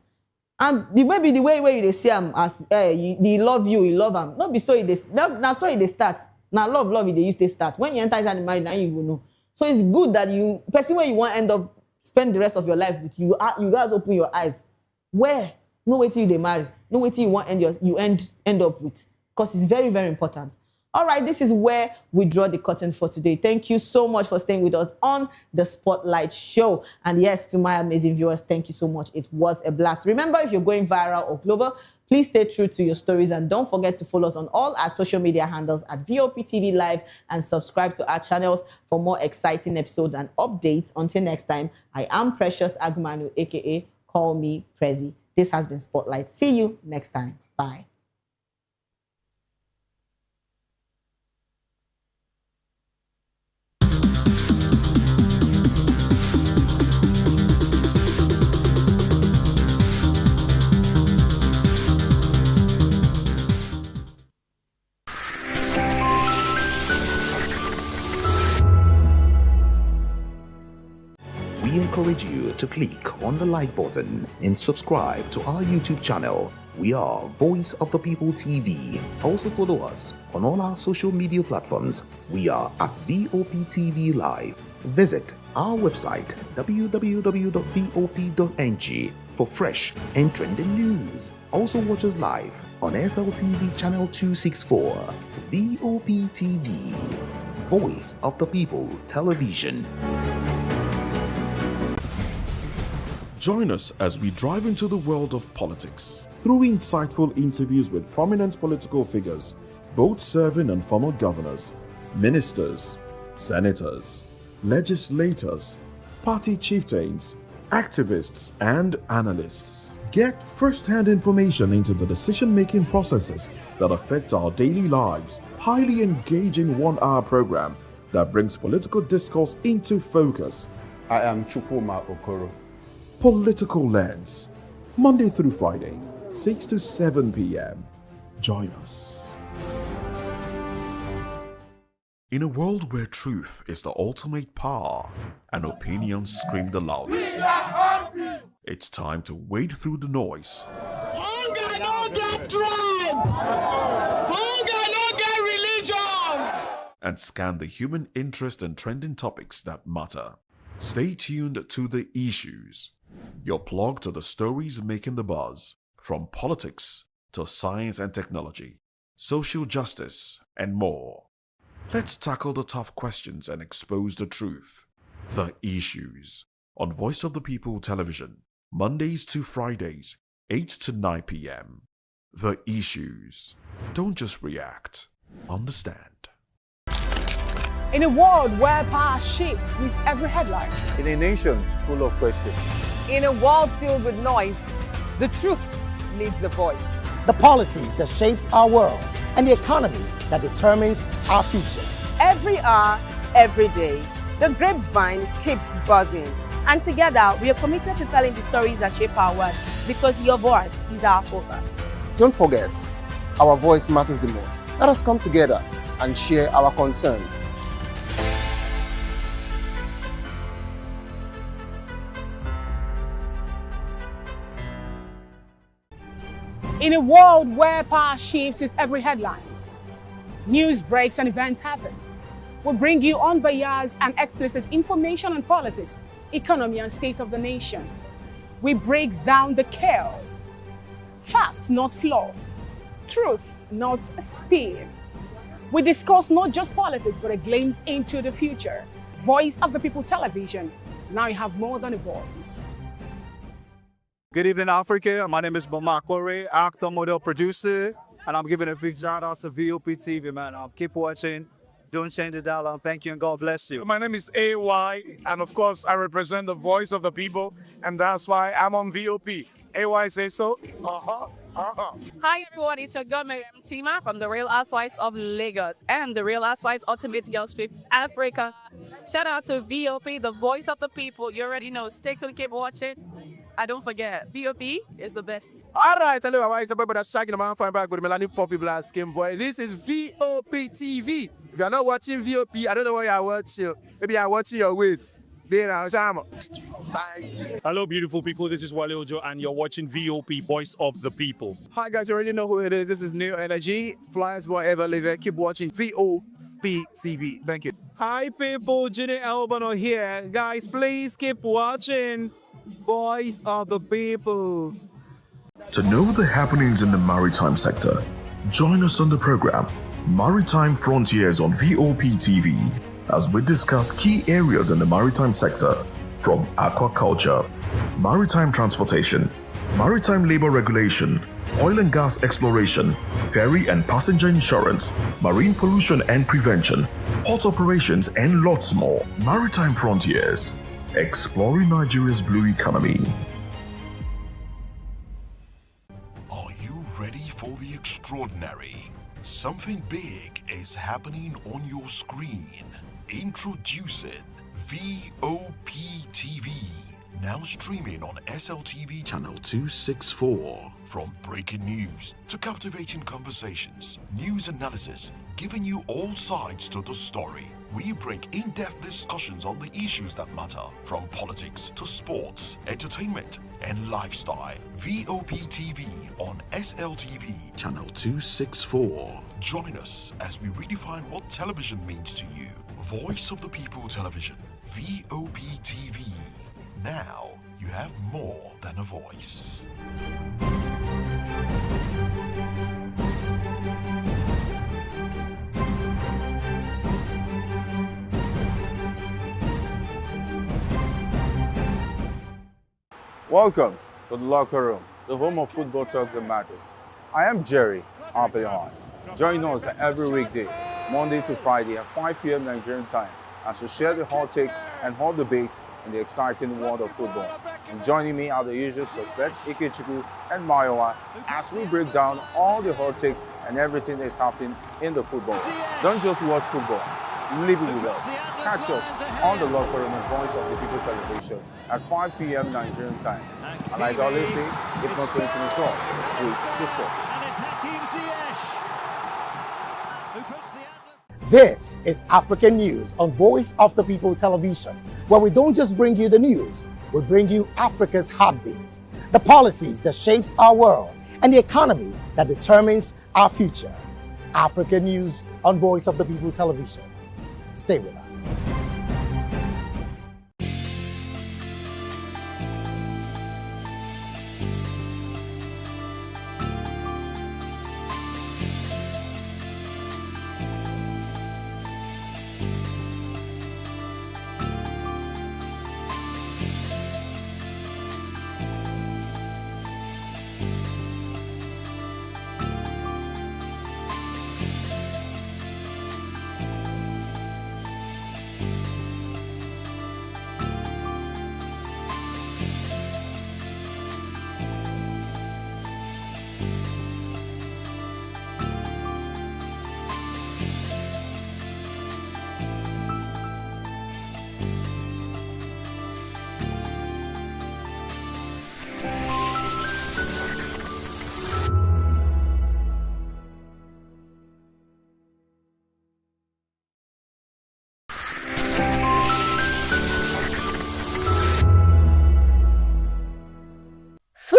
And the way they see them as they love you, you love them. Not be so now sorry they start. Now love they used to start. When you enter inside the marriage, now you will know. So it's good that you person where you want to end up spend the rest of your life with you guys open your eyes. Where? No wait till you they marry. No wait till you want end up with. Because it's very, very important. All right, this is where we draw the curtain for today. Thank you so much for staying with us on the Spotlight Show. And yes, to my amazing viewers, thank you so much. It was a blast. Remember, if you're going viral or global, please stay true to your stories and don't forget to follow us on all our social media handles at VOPTV Live and subscribe to our channels for more exciting episodes and updates. Until next time, I am Precious Agumanu, aka Call Me Prezi. This has been Spotlight. See you next time. Bye. We encourage you to click on the like button and subscribe to our YouTube channel. We are Voice of the People TV. Also follow us on all our social media platforms. We are at VOPTV Live. Visit our website www.vop.ng for fresh and trending news. Also watch us live on SLTV channel 264, VOP TV, Voice of the People Television. Join us as we drive into the world of politics through insightful interviews with prominent political figures, both serving and former governors, ministers, senators, legislators, party chieftains, activists, and analysts. Get first-hand information into the decision-making processes that affect our daily lives. Highly engaging one-hour program that brings political discourse into focus. I am Chukwuma Okoro. Political Lens, Monday through Friday, 6 to 7 p.m. Join us. In a world where truth is the ultimate power and opinions scream the loudest, it's time to wade through the noise. Hunger no get tribe! Hunger no get religion! And scan the human interest and trending topics that matter. Stay tuned to The Issues, your plug to the stories making the buzz, from politics to science and technology, social justice, and more. Let's tackle the tough questions and expose the truth. The Issues, on Voice of the People Television, Mondays to Fridays, 8 to 9 p.m. The Issues. Don't just react, understand. In a world where power shifts with every headline. In a nation full of questions. In a world filled with noise, the truth needs the voice. The policies that shapes our world and the economy that determines our future. Every hour, every day, the grapevine keeps buzzing. And together, we are committed to telling the stories that shape our world, because your voice is our focus. Don't forget, our voice matters the most. Let us come together and share our concerns. In a world where power shifts with every headlines, news breaks and events happens, we bring you unbiased and explicit information on politics, economy, and state of the nation. We break down the chaos. Facts, not fluff. Truth, not spin. We discuss not just politics, but a glimpse into the future. Voice of the People Television. Now you have more than a voice. Good evening, Africa. My name is Bamakore, actor, model, producer, and I'm giving a big shout out to VOP TV, man. Keep watching. Don't change the dial. Thank you and God bless you. My name is AY, and of course, I represent the voice of the people, and that's why I'm on VOP. AY say so. Hi everyone, it's your girl Miriam Tima from the Real Housewives of Lagos and the Real Housewives Ultimate Girls Trip Africa. Shout out to VOP, the voice of the people. You already know. Stay tuned, keep watching. And don't forget, VOP is the best. All right, hello, everybody. It's a brother shagging the man fine back with Melanie Poppy Black Skin Boy. This is VOP TV. If you're not watching VOP, I don't know why you're watching. Maybe you're watching your weight. Hello, beautiful people. This is Wale Ojo, and you're watching VOP, Voice of the People. Hi, guys. You already know who it is. This is New Energy. Flyers, whatever, live it. Keep watching VOP TV. Thank you. Hi, people. Ginny Albano here. Guys, please keep watching Voice of the People. To know the happenings in the maritime sector, join us on the program Maritime Frontiers on VOP TV as we discuss key areas in the maritime sector, from aquaculture, maritime transportation, maritime labor regulation, oil and gas exploration, ferry and passenger insurance, marine pollution and prevention, port operations, and lots more. Maritime Frontiers, exploring Nigeria's blue economy. Are you ready for the extraordinary? Something big is happening on your screen. Introducing VOP TV, now streaming on SLTV channel 264. From breaking news to captivating conversations, news analysis, giving you all sides to the story. We break in-depth discussions on the issues that matter, from politics to sports, entertainment, and lifestyle. VOP TV on SLTV channel 264. Join us as we redefine what television means to you. Voice of the People Television, VOP TV. Now you have more than a voice. Welcome to the locker room, the home of football talk that matters. I am Jerry Arpillon. Join us every weekday, Monday to Friday at 5 p.m. Nigerian time, as we share the hot takes and hot debates in the exciting world of football. And joining me are the usual suspects, Ikechukwu and Mayowa, as we break down all the hot takes and everything that's happening in the football. Don't just watch football, live it with us. Catch us on the locker room and Voice of the People television at 5 p.m. Nigerian time. And like I always say, if not 20 minutes off, please just watch. This is African News on Voice of the People television, where we don't just bring you the news, we bring you Africa's heartbeats, the policies that shapes our world, and the economy that determines our future. African News on Voice of the People television. Stay with us.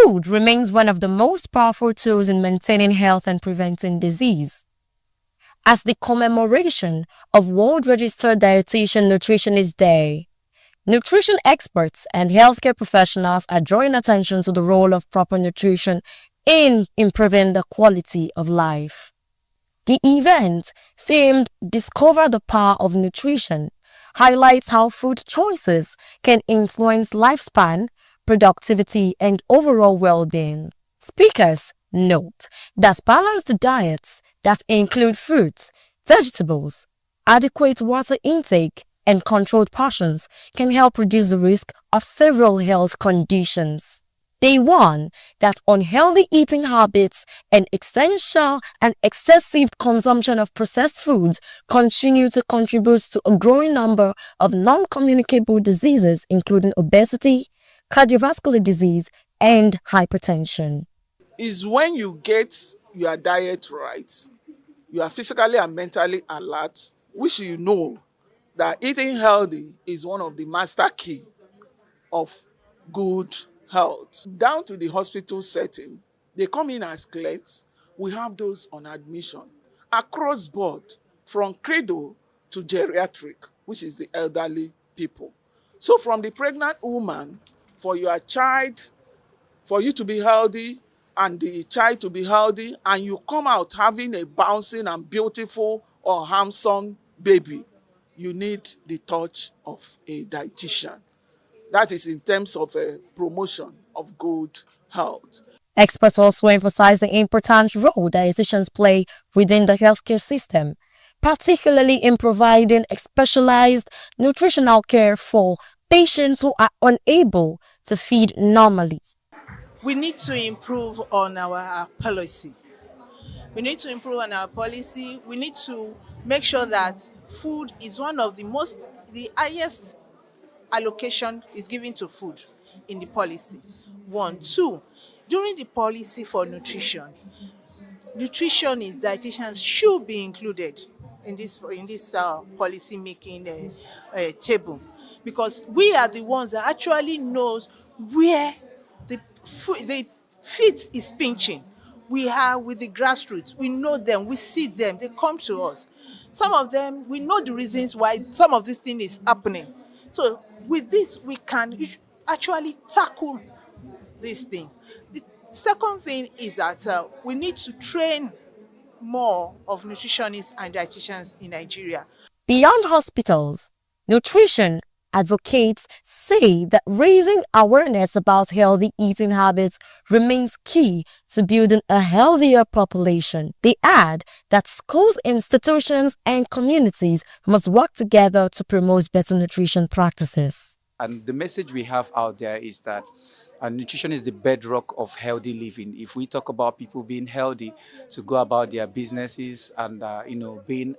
Food remains one of the most powerful tools in maintaining health and preventing disease. As the commemoration of World Registered Dietitian Nutritionist Day, nutrition experts and healthcare professionals are drawing attention to the role of proper nutrition in improving the quality of life. The event, themed Discover the Power of Nutrition, highlights how food choices can influence lifespan, productivity, and overall well-being. Speakers note that balanced diets that include fruits, vegetables, adequate water intake, and controlled portions can help reduce the risk of several health conditions. They warn that unhealthy eating habits and excessive consumption of processed foods continue to contribute to a growing number of non-communicable diseases, including obesity, cardiovascular disease, and hypertension. Is when you get your diet right, you are physically and mentally alert, which you know that eating healthy is one of the master key of good health. Down to the hospital setting, they come in as clients. We have those on admission across board, from cradle to geriatric, which is the elderly people. So from the pregnant woman, for your child, for you to be healthy and the child to be healthy, and you come out having a bouncing and beautiful or handsome baby, you need the touch of a dietitian. That is in terms of a promotion of good health. Experts also emphasize the important role dietitians play within the healthcare system, particularly in providing specialized nutritional care for patients who are unable to feed normally. We need to improve on our policy. We need to improve on our policy. We need to make sure that food is one of the highest allocation is given to food in the policy. 1, 2, during the policy for nutritionists, dietitians should be included in this policy making table, because we are the ones that actually knows where the feet is pinching. We are with the grassroots. We know them. We see them. They come to us. Some of them, we know the reasons why some of this thing is happening. So with this, we can actually tackle this thing. The second thing is that we need to train more of nutritionists and dietitians in Nigeria. Beyond hospitals, nutrition advocates say that raising awareness about healthy eating habits remains key to building a healthier population. They add that schools, institutions, and communities must work together to promote better nutrition practices. And the message we have out there is that nutrition is the bedrock of healthy living. If we talk about people being healthy to go about their businesses and being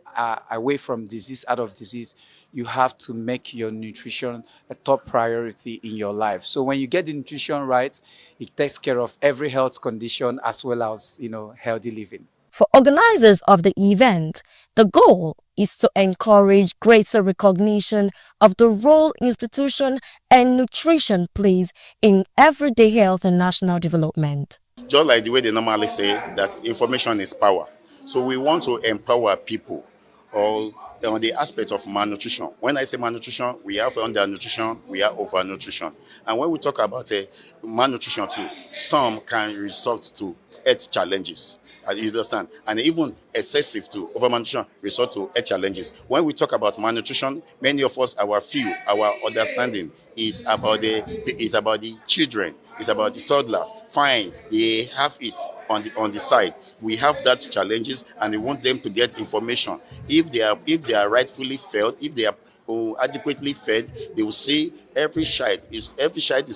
away from disease, out of disease, you have to make your nutrition a top priority in your life. So when you get the nutrition right, it takes care of every health condition as well as healthy living. For organizers of the event, the goal is to encourage greater recognition of the role institution and nutrition plays in everyday health and national development. Just like the way they normally say that information is power. So we want to empower people all on the aspect of malnutrition. When I say malnutrition, we have undernutrition, we have overnutrition. And when we talk about malnutrition too, some can resort to health challenges. You understand? And even excessive to overnutrition resort to health challenges. When we talk about malnutrition, many of us, our understanding is about the children, it's about the toddlers. Fine, they have it on the side. We have that challenges, and we want them to get information. If they are rightfully fed, if they are adequately fed, they will see every child is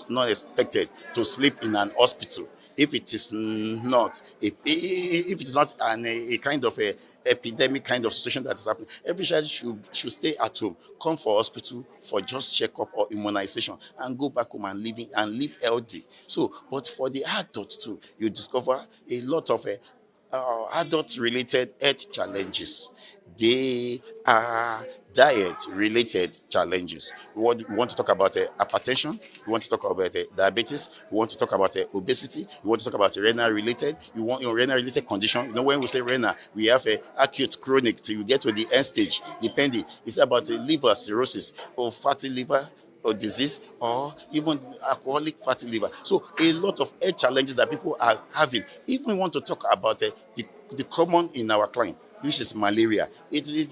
not expected to sleep in an hospital. If it is not a kind of a epidemic kind of situation that is happening, every child should stay at home, come for hospital for just checkup or immunization, and go back home and live healthy. So, but for the adults too, you discover a lot of adult-related health challenges. They are diet-related challenges. We want to talk about hypertension. We want to talk about diabetes. We want to talk about obesity. We want to talk about renal-related. Renal-related condition. When we say renal, we have acute, chronic till you get to the end stage. Depending, it's about liver cirrhosis or fatty liver or disease, or even alcoholic fatty liver. So a lot of health challenges that people are having. If we want to talk about the common in our client, which is malaria, it is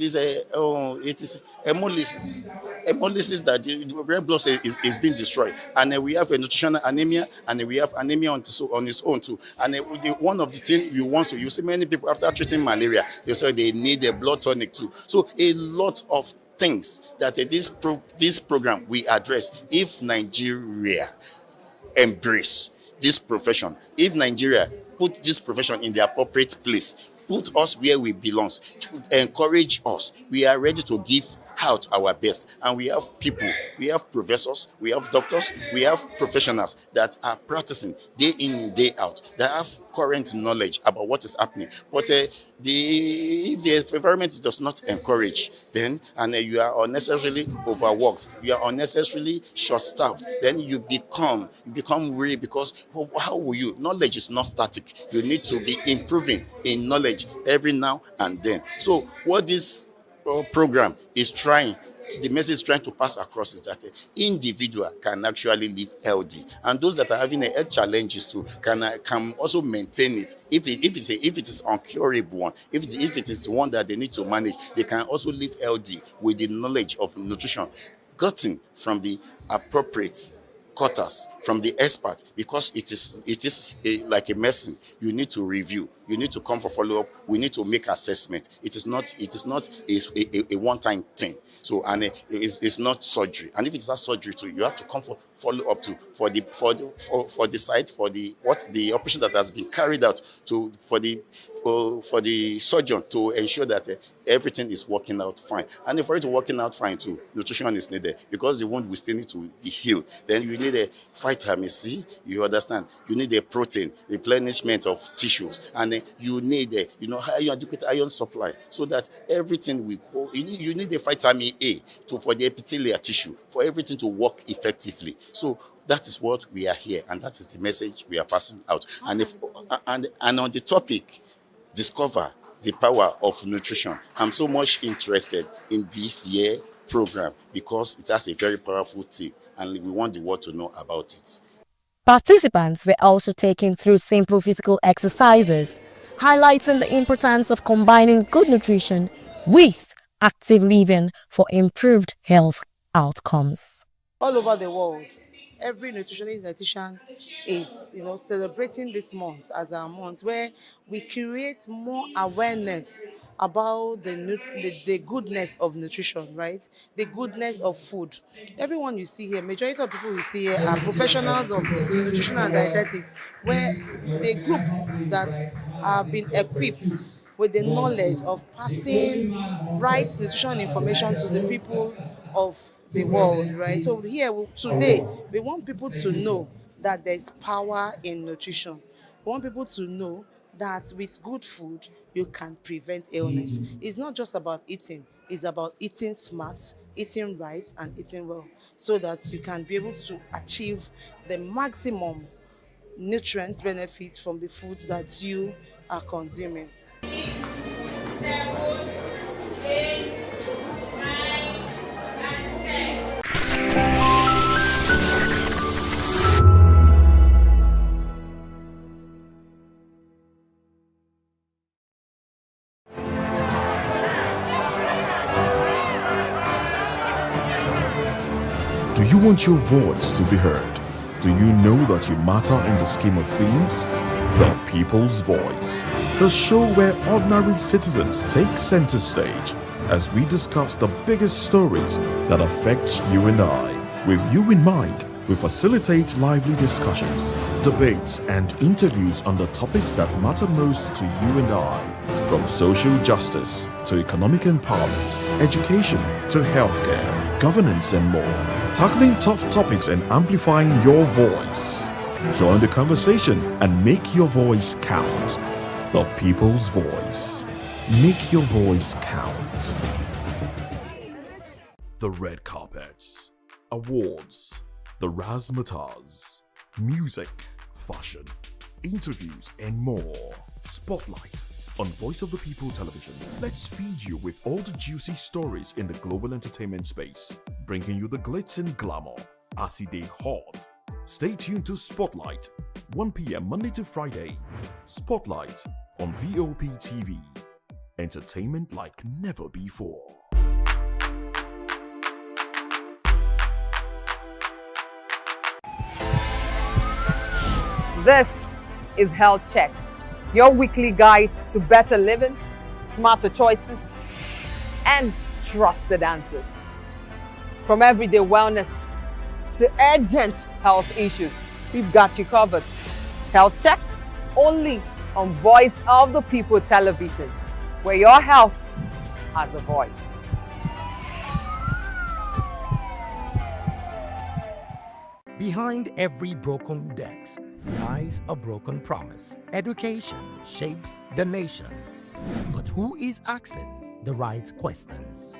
hemolysis that the red blood cell is being destroyed, and we have a nutritional anemia, and we have anemia on its own too. And one of the things you see many people after treating malaria, they say they need a blood tonic too. So a lot of things that this program we address. If Nigeria embrace this profession, if Nigeria put this profession in the appropriate place, put us where we belong, encourage us, we are ready to give out our best. And we have people, we have professors, we have doctors, we have professionals that are practicing day in and day out, that have current knowledge about what is happening. But if the environment does not encourage, then you are unnecessarily overworked, you are unnecessarily short-staffed, then you become weary, because how will you? Knowledge is not static. You need to be improving in knowledge every now and then. So what this program is the message trying to pass across is that individual can actually live healthy, and those that are having health challenges too can also maintain it. If it is uncurable one, if it is the one that they need to manage, they can also live healthy with the knowledge of nutrition gotten from the appropriate quarters, from the expert, because it is like a medicine. You need to review, you need to come for follow-up, we need to make assessment. It is not a one-time thing. So, and it's not surgery. And if it's not surgery too, you have to come for follow-up to for the site, for the operation that has been carried out, for the surgeon to ensure that everything is working out fine. And for it to working out fine too, nutrition is needed, because the wound will still need to be healed. Then you need a vitamin C, you understand. You need a protein, replenishment of tissues, and you need adequate iron supply, so that everything will go. You need a vitamin A for the epithelial tissue, for everything to work effectively. So that is what we are here, and that is the message we are passing out. And on the topic, discover the power of nutrition. I'm so much interested in this year program because it has a very powerful theme, and we want the world to know about it. Participants were also taken through simple physical exercises, highlighting the importance of combining good nutrition with active living for improved health outcomes. all over the world. Every nutritionist dietitian is, celebrating this month as our month where we create more awareness about the goodness of nutrition, right? The goodness of food. Everyone you see here, majority of people you see here are professionals of nutrition and dietetics, where the group that have been equipped with the knowledge of passing right nutrition information to the people of the world, right? So here today, we want people to know that there's power in nutrition. We want people to know that with good food, you can prevent illness. It's not just about eating, it's about eating smart, eating right, and eating well, so that you can be able to achieve the maximum nutrients benefits from the foods that you are consuming. 7, 8, 9, and 10. Do you want your voice to be heard? Do you know that you matter in the scheme of things? The People's Voice, the show where ordinary citizens take center stage as we discuss the biggest stories that affect you and I. With you in mind, we facilitate lively discussions, debates, and interviews on the topics that matter most to you and I, from social justice to economic empowerment, education to healthcare, governance, and more, tackling tough topics and amplifying your voice. Join the conversation and make your voice count. The People's Voice. Make your voice count. The red carpets, awards, the razzmatazz, music, fashion, interviews, and more. Spotlight on Voice of the People Television. Let's feed you with all the juicy stories in the global entertainment space, bringing you the glitz and glamour as it is hot. Stay tuned to Spotlight, 1 p.m. Monday to Friday. Spotlight on VOP TV. Entertainment like never before. This is Health Check, your weekly guide to better living, smarter choices, and trusted answers. From everyday wellness to urgent health issues, we've got you covered. Health Check, only on Voice of the People Television, where your health has a voice. Behind every broken desk lies a broken promise. Education shapes the nations. But who is asking the right questions?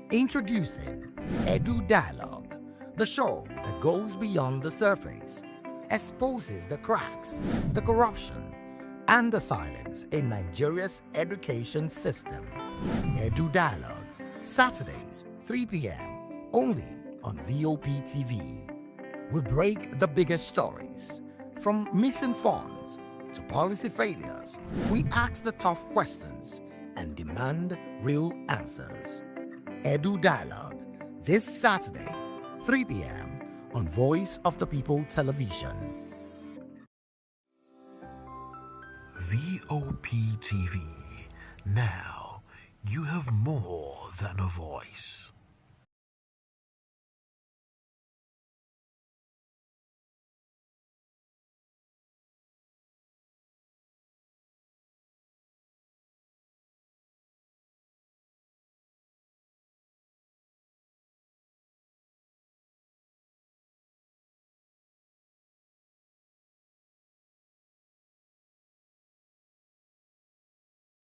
Introducing Edu Dialogue, the show that goes beyond the surface, exposes the cracks, the corruption, and the silence in Nigeria's education system. Edu Dialogue, Saturdays, 3 p.m., only on VOP TV. We break the biggest stories, from missing funds to policy failures. We ask the tough questions and demand real answers. Edu Dialogue, this Saturday, 3 p.m. on Voice of the People Television. VOP TV. Now, you have more than a voice.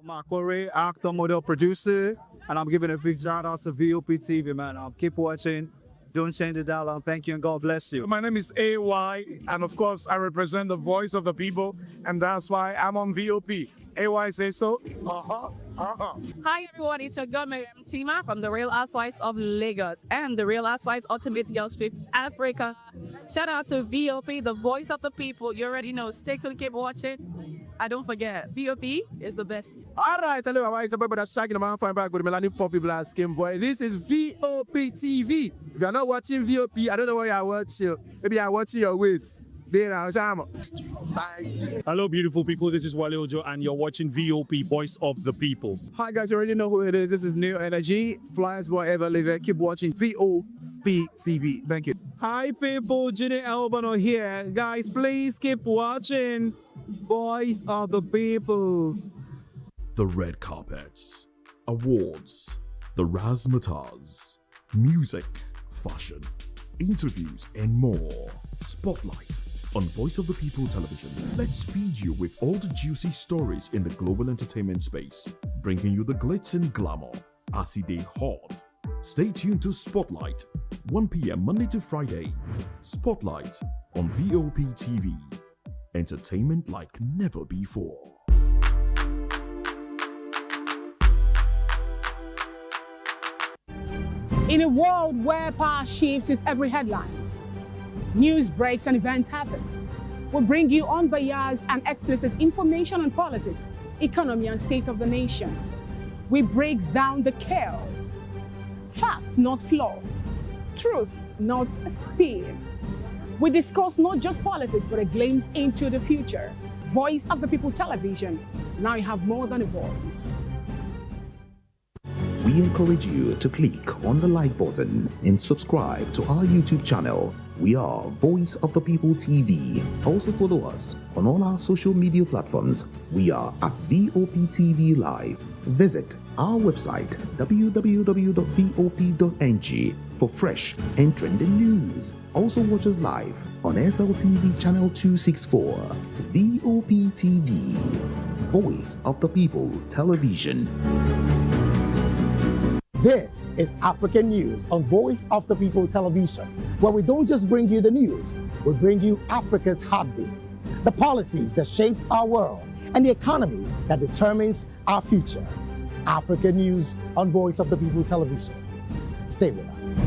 Makore, actor, model, producer, and I'm giving a big shout out to VOP TV, man. Keep watching. Don't change the dial. Thank you and God bless you. My name is AY, and of course, I represent the voice of the people, and that's why I'm on VOP. AY say so. Hi everyone, it's your girl Miriam Tima from the Real Housewives of Lagos and the Real Housewives Ultimate Girls Trip Africa. Shout out to VOP, the voice of the people. You already know. Stay tuned, keep watching. And don't forget, VOP is the best. All right, hello, I'm White Brother Shaggy, I'm fine back with Melanie Poppy Black Skin Boy. This is VOP TV. If you're not watching VOP, I don't know where you're watching. Maybe you're watching your weight. Hello, beautiful people. This is Wale Ojo, and you're watching VOP, Voice of the People. Hi guys, you already know who it is. This is New Energy. Flyers wherever live. Keep watching VOP TV. Thank you. Hi, people. Jenny Albano here. Guys, please keep watching Voice of the People. The red carpets, awards, the razzmatazz, music, fashion, interviews, and more. Spotlight on Voice of the People television. Let's feed you with all the juicy stories in the global entertainment space, bringing you the glitz and glamour as it is hot. Stay tuned to Spotlight, 1 p.m. Monday to Friday. Spotlight on VOP TV. Entertainment like never before. In a world where power shifts with every headlines, news breaks and events happens, we bring you unbiased and explicit information on politics, economy, and state of the nation. We break down the chaos. Facts, not fluff. Truth, not spin. We discuss not just politics, but a glimpse into the future. Voice of the People television. Now you have more than a voice. We encourage you to click on the like button and subscribe to our YouTube channel. We are Voice of the People TV. Also follow us on all our social media platforms. We are at VOP TV Live. Visit our website www.vop.ng for fresh and trending news. Also watch us live on SLTV channel 264. VOP TV, Voice of the People Television. This is African News on Voice of the People television, where we don't just bring you the news, we bring you Africa's heartbeats, the policies that shapes our world, and the economy that determines our future. African News on Voice of the People television. Stay with us.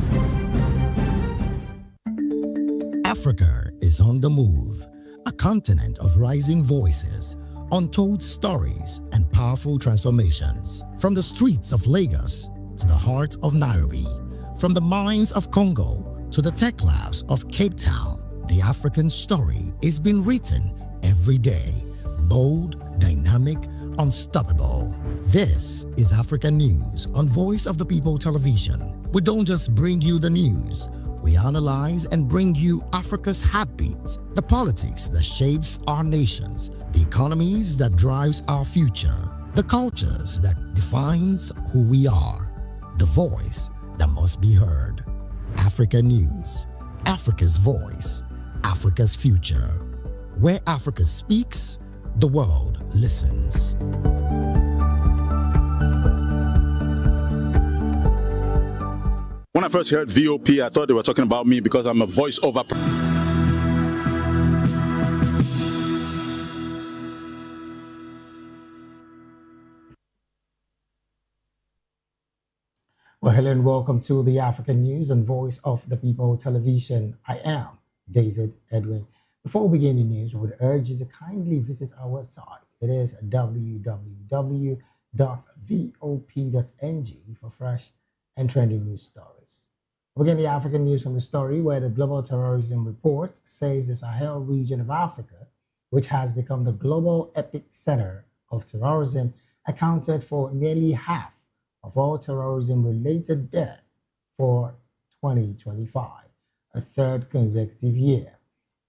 Africa is on the move, a continent of rising voices, untold stories, and powerful transformations. From the streets of Lagos to the heart of Nairobi, from the mines of Congo to the tech labs of Cape Town, the African story is being written every day. Bold, dynamic, unstoppable. This is African News on Voice of the People television. We don't just bring you the news, we analyze and bring you Africa's heartbeat, the politics that shapes our nations, the economies that drives our future, the cultures that defines who we are. The voice that must be heard. Africa News, Africa's voice, Africa's future. Where Africa speaks, the world listens. When I first heard VOP, I thought they were talking about me because I'm a voiceover. Well, hello and welcome to the African News and Voice of the People television. I am David Edwin. Before we begin the news, we would urge you to kindly visit our website. It is www.vop.ng for fresh and trending news stories. We begin the African news from the story where the Global Terrorism Report says the Sahel region of Africa, which has become the global epicenter of terrorism, accounted for nearly half of all terrorism-related deaths for 2025, a third consecutive year.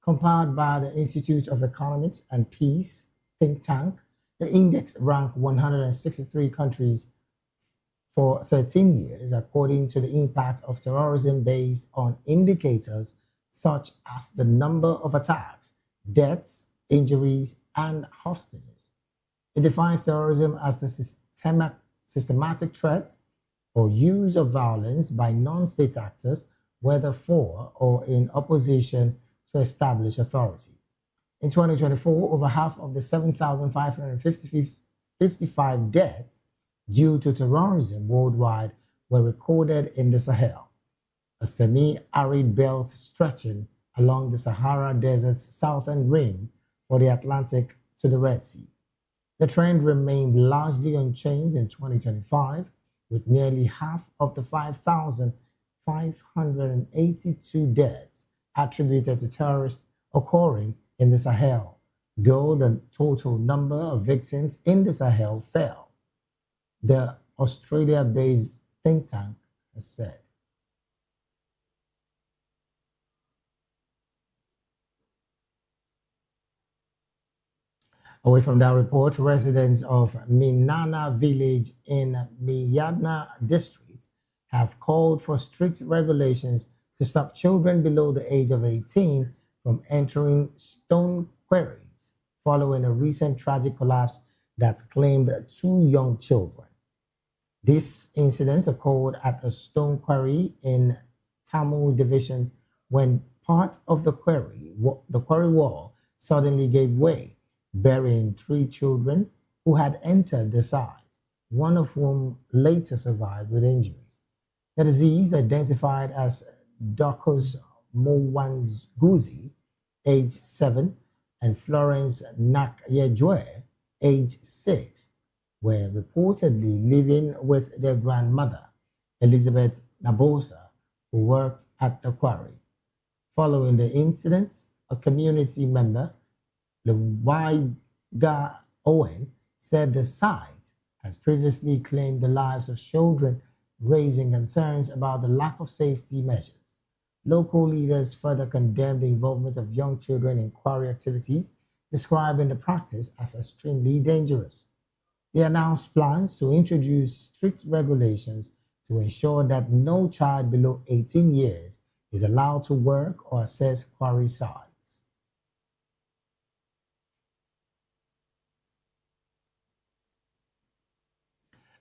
Compiled by the Institute of Economics and Peace think tank, the index ranked 163 countries for 13 years, according to the impact of terrorism based on indicators such as the number of attacks, deaths, injuries, and hostages. It defines terrorism as the systematic threat or use of violence by non-state actors, whether for or in opposition to established authority. In 2024, over half of the 7,555 deaths due to terrorism worldwide were recorded in the Sahel, a semi-arid belt stretching along the Sahara Desert's southern rim for the Atlantic to the Red Sea. The trend remained largely unchanged in 2025, with nearly half of the 5,582 deaths attributed to terrorists occurring in the Sahel, though the total number of victims in the Sahel fell, the Australia-based think tank has said. Away from that report, residents of Minana village in Miyadna district have called for strict regulations to stop children below the age of 18 from entering stone quarries following a recent tragic collapse that claimed two young children. This incident occurred at a stone quarry in Tamil division when part of the quarry wall suddenly gave way, burying three children who had entered the site, one of whom later survived with injuries. The disease, identified as Docus Mowanguzi, age 7, and Florence Nakyejwe, age 6, were reportedly living with their grandmother, Elizabeth Nabosa, who worked at the quarry. Following the incident, a community member, Lewaiga Owen, said the site has previously claimed the lives of children, raising concerns about the lack of safety measures. Local leaders further condemned the involvement of young children in quarry activities, describing the practice as extremely dangerous. They announced plans to introduce strict regulations to ensure that no child below 18 years is allowed to work or access quarry sites.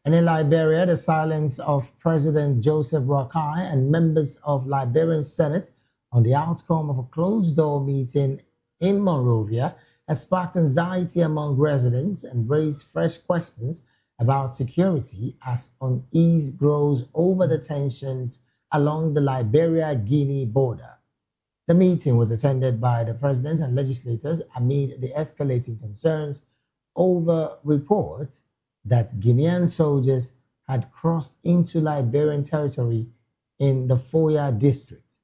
And in Liberia, the silence of President Joseph Boakai and members of Liberian Senate on the outcome of a closed-door meeting in Monrovia has sparked anxiety among residents and raised fresh questions about security as unease grows over the tensions along the Liberia-Guinea border. The meeting was attended by the president and legislators amid the escalating concerns over reports that Guinean soldiers had crossed into Liberian territory in the Foya district.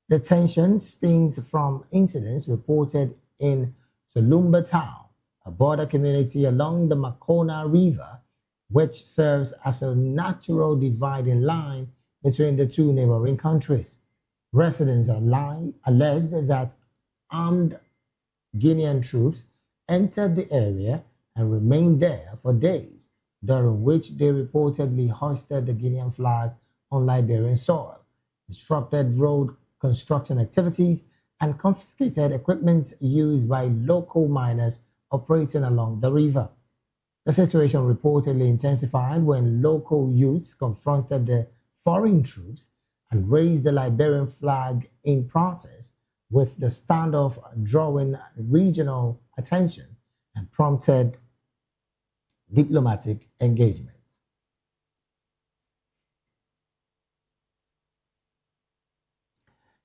The tension stems from incidents reported in Solumba town, a border community along the Makona River, which serves as a natural dividing line between the two neighboring countries. Residents alleged that armed Guinean troops entered the area and remained there for days, during which they reportedly hoisted the Guinean flag on Liberian soil, disrupted road construction activities, and confiscated equipment used by local miners operating along the river. The situation reportedly intensified when local youths confronted the foreign troops and raised the Liberian flag in protest, with the standoff drawing regional attention and prompted diplomatic engagement.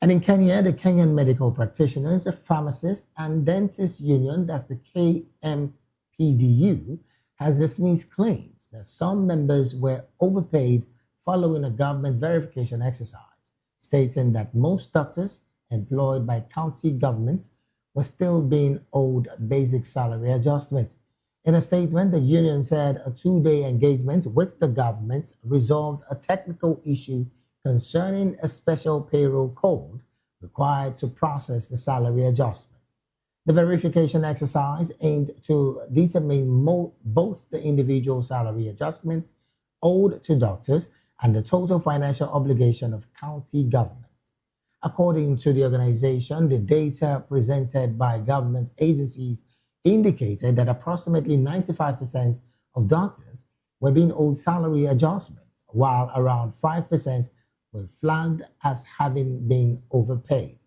And in Kenya, the Kenyan Medical Practitioners, Pharmacists and Dentists Union, that's the KMPDU, has dismissed claims that some members were overpaid following a government verification exercise, stating that most doctors employed by county governments were still being owed basic salary adjustment. In a statement, the union said a two-day engagement with the government resolved a technical issue concerning a special payroll code required to process the salary adjustment. The verification exercise aimed to determine both the individual salary adjustments owed to doctors and the total financial obligation of county governments. According to the organization, the data presented by government agencies indicated that approximately 95% of doctors were being owed salary adjustments, while around 5% were flagged as having been overpaid.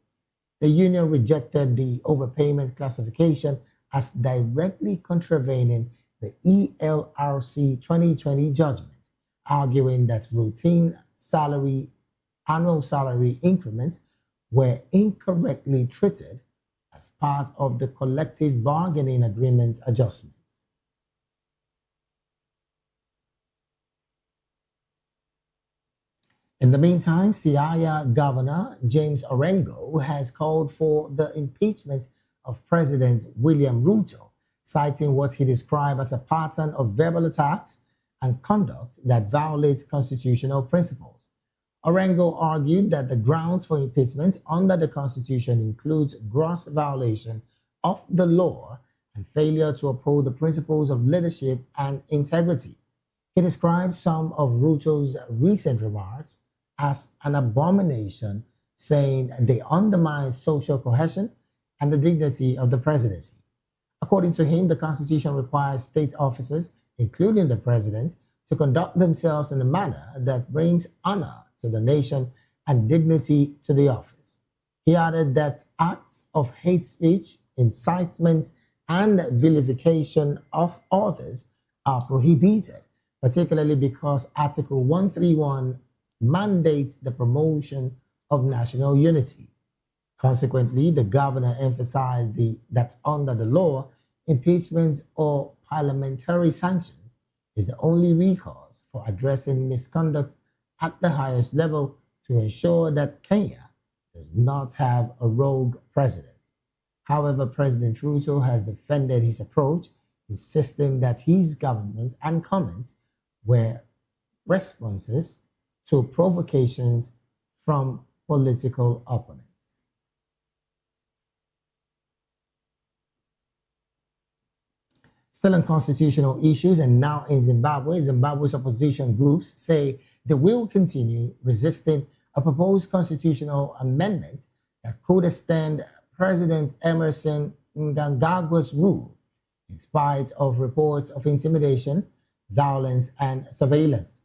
The union rejected the overpayment classification as directly contravening the ELRC 2020 judgment, arguing that routine annual salary increments were incorrectly treated as part of the collective bargaining agreement adjustments. In the meantime, Siaya Governor James Orengo has called for the impeachment of President William Ruto, citing what he described as a pattern of verbal attacks and conduct that violates constitutional principles. Orengo argued that the grounds for impeachment under the Constitution includes gross violation of the law and failure to uphold the principles of leadership and integrity. He described some of Ruto's recent remarks as an abomination, saying they undermine social cohesion and the dignity of the presidency. According to him, the Constitution requires state officers, including the president, to conduct themselves in a manner that brings honor to the nation and dignity to the office. He added that acts of hate speech, incitement, and vilification of others are prohibited, particularly because Article 131 mandates the promotion of national unity. Consequently, the governor emphasized that under the law, impeachment or parliamentary sanctions is the only recourse for addressing misconduct at the highest level to ensure that Kenya does not have a rogue president. However, President Ruto has defended his approach, insisting that his government and comments were responses to provocations from political opponents. Still on constitutional issues and now in Zimbabwe, Zimbabwe's opposition groups say they will continue resisting a proposed constitutional amendment that could extend President Emerson Mnangagwa's rule in spite of reports of intimidation, violence, and surveillance.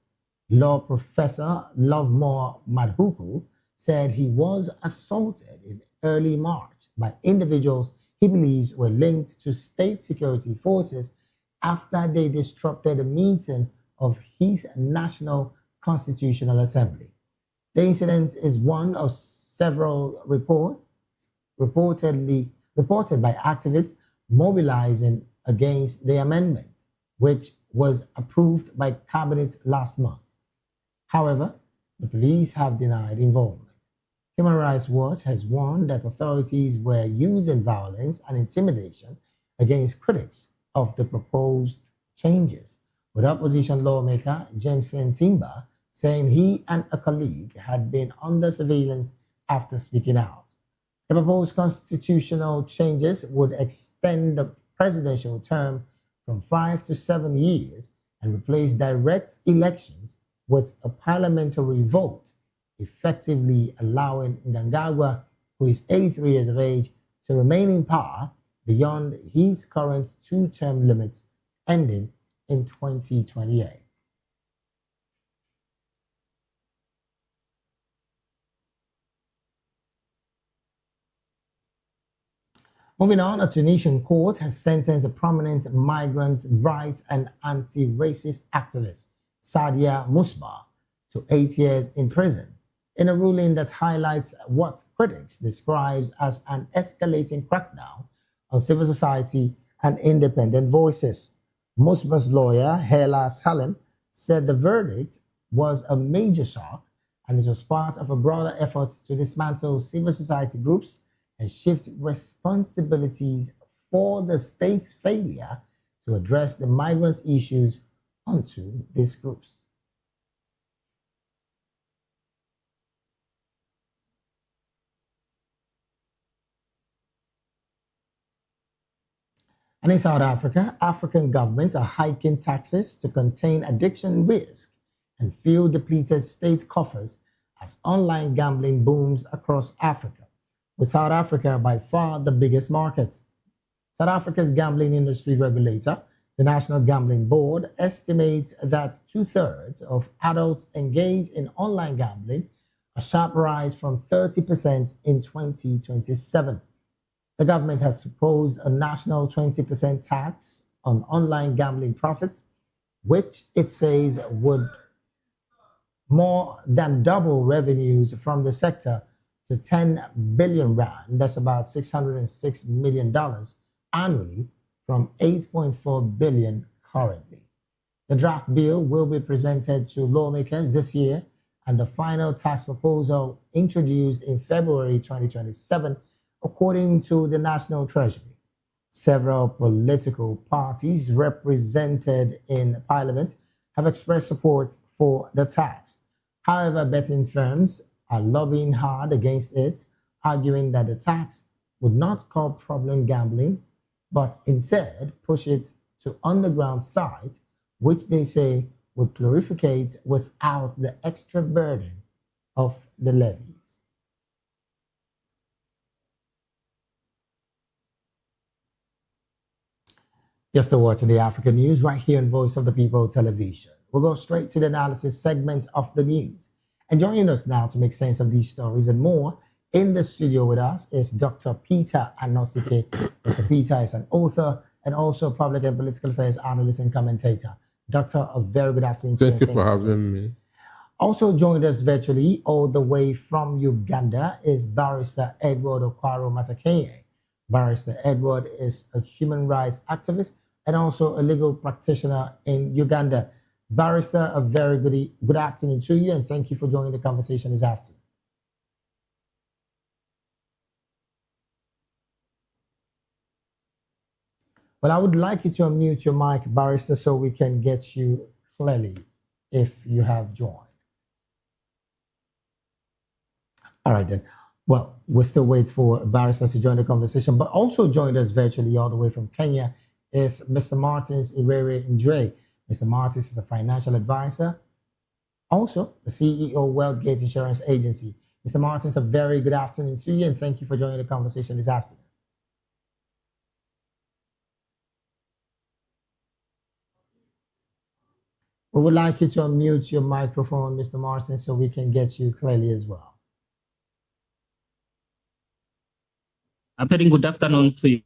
Law professor Lovemore Madhuku said he was assaulted in early March by individuals he believes were linked to state security forces after they disrupted a meeting of his National Constitutional Assembly. The incident is one of several reported by activists mobilizing against the amendment, which was approved by cabinet last month. However, the police have denied involvement. Human Rights Watch has warned that authorities were using violence and intimidation against critics of the proposed changes, with opposition lawmaker Jameson Timber saying he and a colleague had been under surveillance after speaking out. The proposed constitutional changes would extend the presidential term from 5 to 7 years and replace direct elections with a parliamentary vote, effectively allowing Mnangagwa, who is 83 years of age, to remain in power beyond his current two-term limit ending in 2028. Moving on, a Tunisian court has sentenced a prominent migrant rights and anti-racist activist, Sadia Musba, to 8 years in prison, in a ruling that highlights what critics describe as an escalating crackdown on civil society and independent voices. Musba's lawyer, Hela Salem, said the verdict was a major shock and it was part of a broader effort to dismantle civil society groups and shift responsibilities for the state's failure to address the migrant issues onto these groups. And in South Africa, African governments are hiking taxes to contain addiction risk and fuel depleted state coffers as online gambling booms across Africa, with South Africa by far the biggest market. South Africa's gambling industry regulator, the National Gambling Board, estimates that 2/3 of adults engage in online gambling, a sharp rise from 30% in 2027. The government has proposed a national 20% tax on online gambling profits, which it says would more than double revenues from the sector to 10 billion rand, that's about $606 million annually, from 8.4 billion currently. The draft bill will be presented to lawmakers this year and the final tax proposal introduced in February 2027, according to the National Treasury. Several political parties represented in Parliament have expressed support for the tax. However, betting firms are lobbying hard against it, arguing that the tax would not curb problem gambling, but instead push it to underground sites, which they say would glorificate without the extra burden of the levies. You're still watching the African News right here on Voice of the People television. We'll go straight to the analysis segment of the news. And joining us now to make sense of these stories and more, in the studio with us is Dr. Peter Anosike. Dr. Peter is an author and also public and political affairs analyst and commentator. Doctor, a very good afternoon to you. Thank you for having me. Also joined us virtually all the way from Uganda is Barrister Edward Okwaro Matakeye. Barrister Edward is a human rights activist and also a legal practitioner in Uganda. Barrister, a very good afternoon to you, and thank you for joining the conversation this afternoon. Well, I would like you to unmute your mic, Barrister, so we can get you clearly if you have joined. All right, then. Well, we'll still wait for Barrister to join the conversation, but also joined us virtually all the way from Kenya is Mr. Martins Irere Ndre. Mr. Martins is a financial advisor, also the CEO of Wealthgate Insurance Agency. Mr. Martins, a very good afternoon to you, and thank you for joining the conversation this afternoon. We would like you to unmute your microphone, Mr. Martins, so we can get you clearly as well. A very good afternoon to you.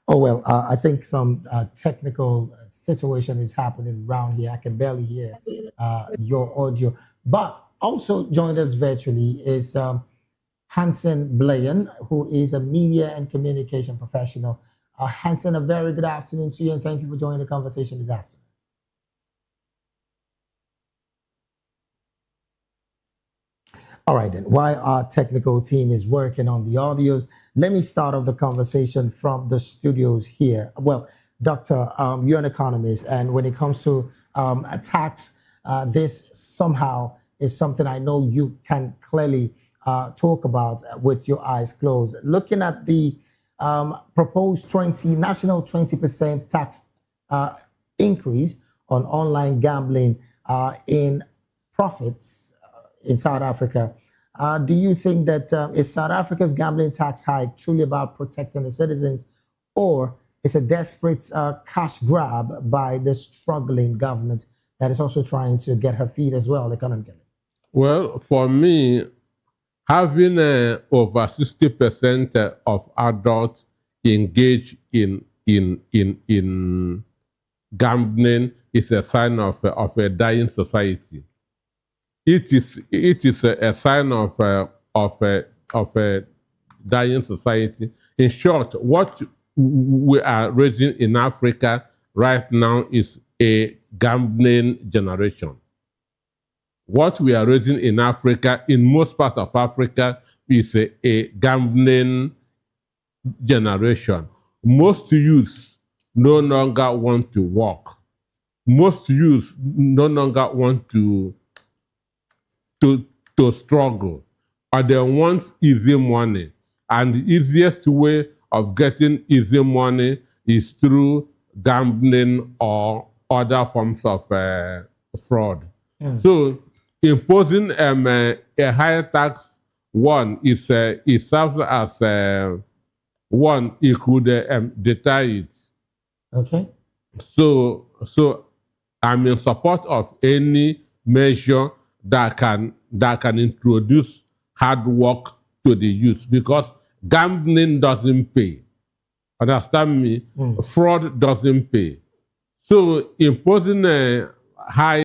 Oh, well, I think some technical situation is happening around here. I can barely hear your audio. But also joined us virtually is Hansen Blayan, who is a media and communication professional. Hansen, a very good afternoon to you, and thank you for joining the conversation this afternoon. All right, then. While our technical team is working on the audios, let me start off the conversation from the studios here. Well, Doctor, you're an economist, and when it comes to a tax, this somehow is something I know you can clearly talk about with your eyes closed. Looking at the proposed national 20% tax increase on online gambling in profits in South Africa. Do you think that is South Africa's gambling tax hike truly about protecting the citizens, or is a desperate cash grab by the struggling government that is also trying to get her feet as well economically? Well, for me, having over 60% of adults engaged in gambling is a sign of a dying society. It is a sign of a dying society. In short, what we are raising in Africa right now is a gambling generation. What we are raising in Africa, in most parts of Africa, is a gambling generation. Most youths no longer want to work. Most youths no longer want to struggle, and they want easy money. And the easiest way of getting easy money is through gambling or other forms of fraud. So imposing a higher tax, one, it serves as one, it could deter it. Okay. So I'm in support of any measure that can introduce hard work to the youth, because gambling doesn't pay. Understand me? Fraud doesn't pay. So imposing a high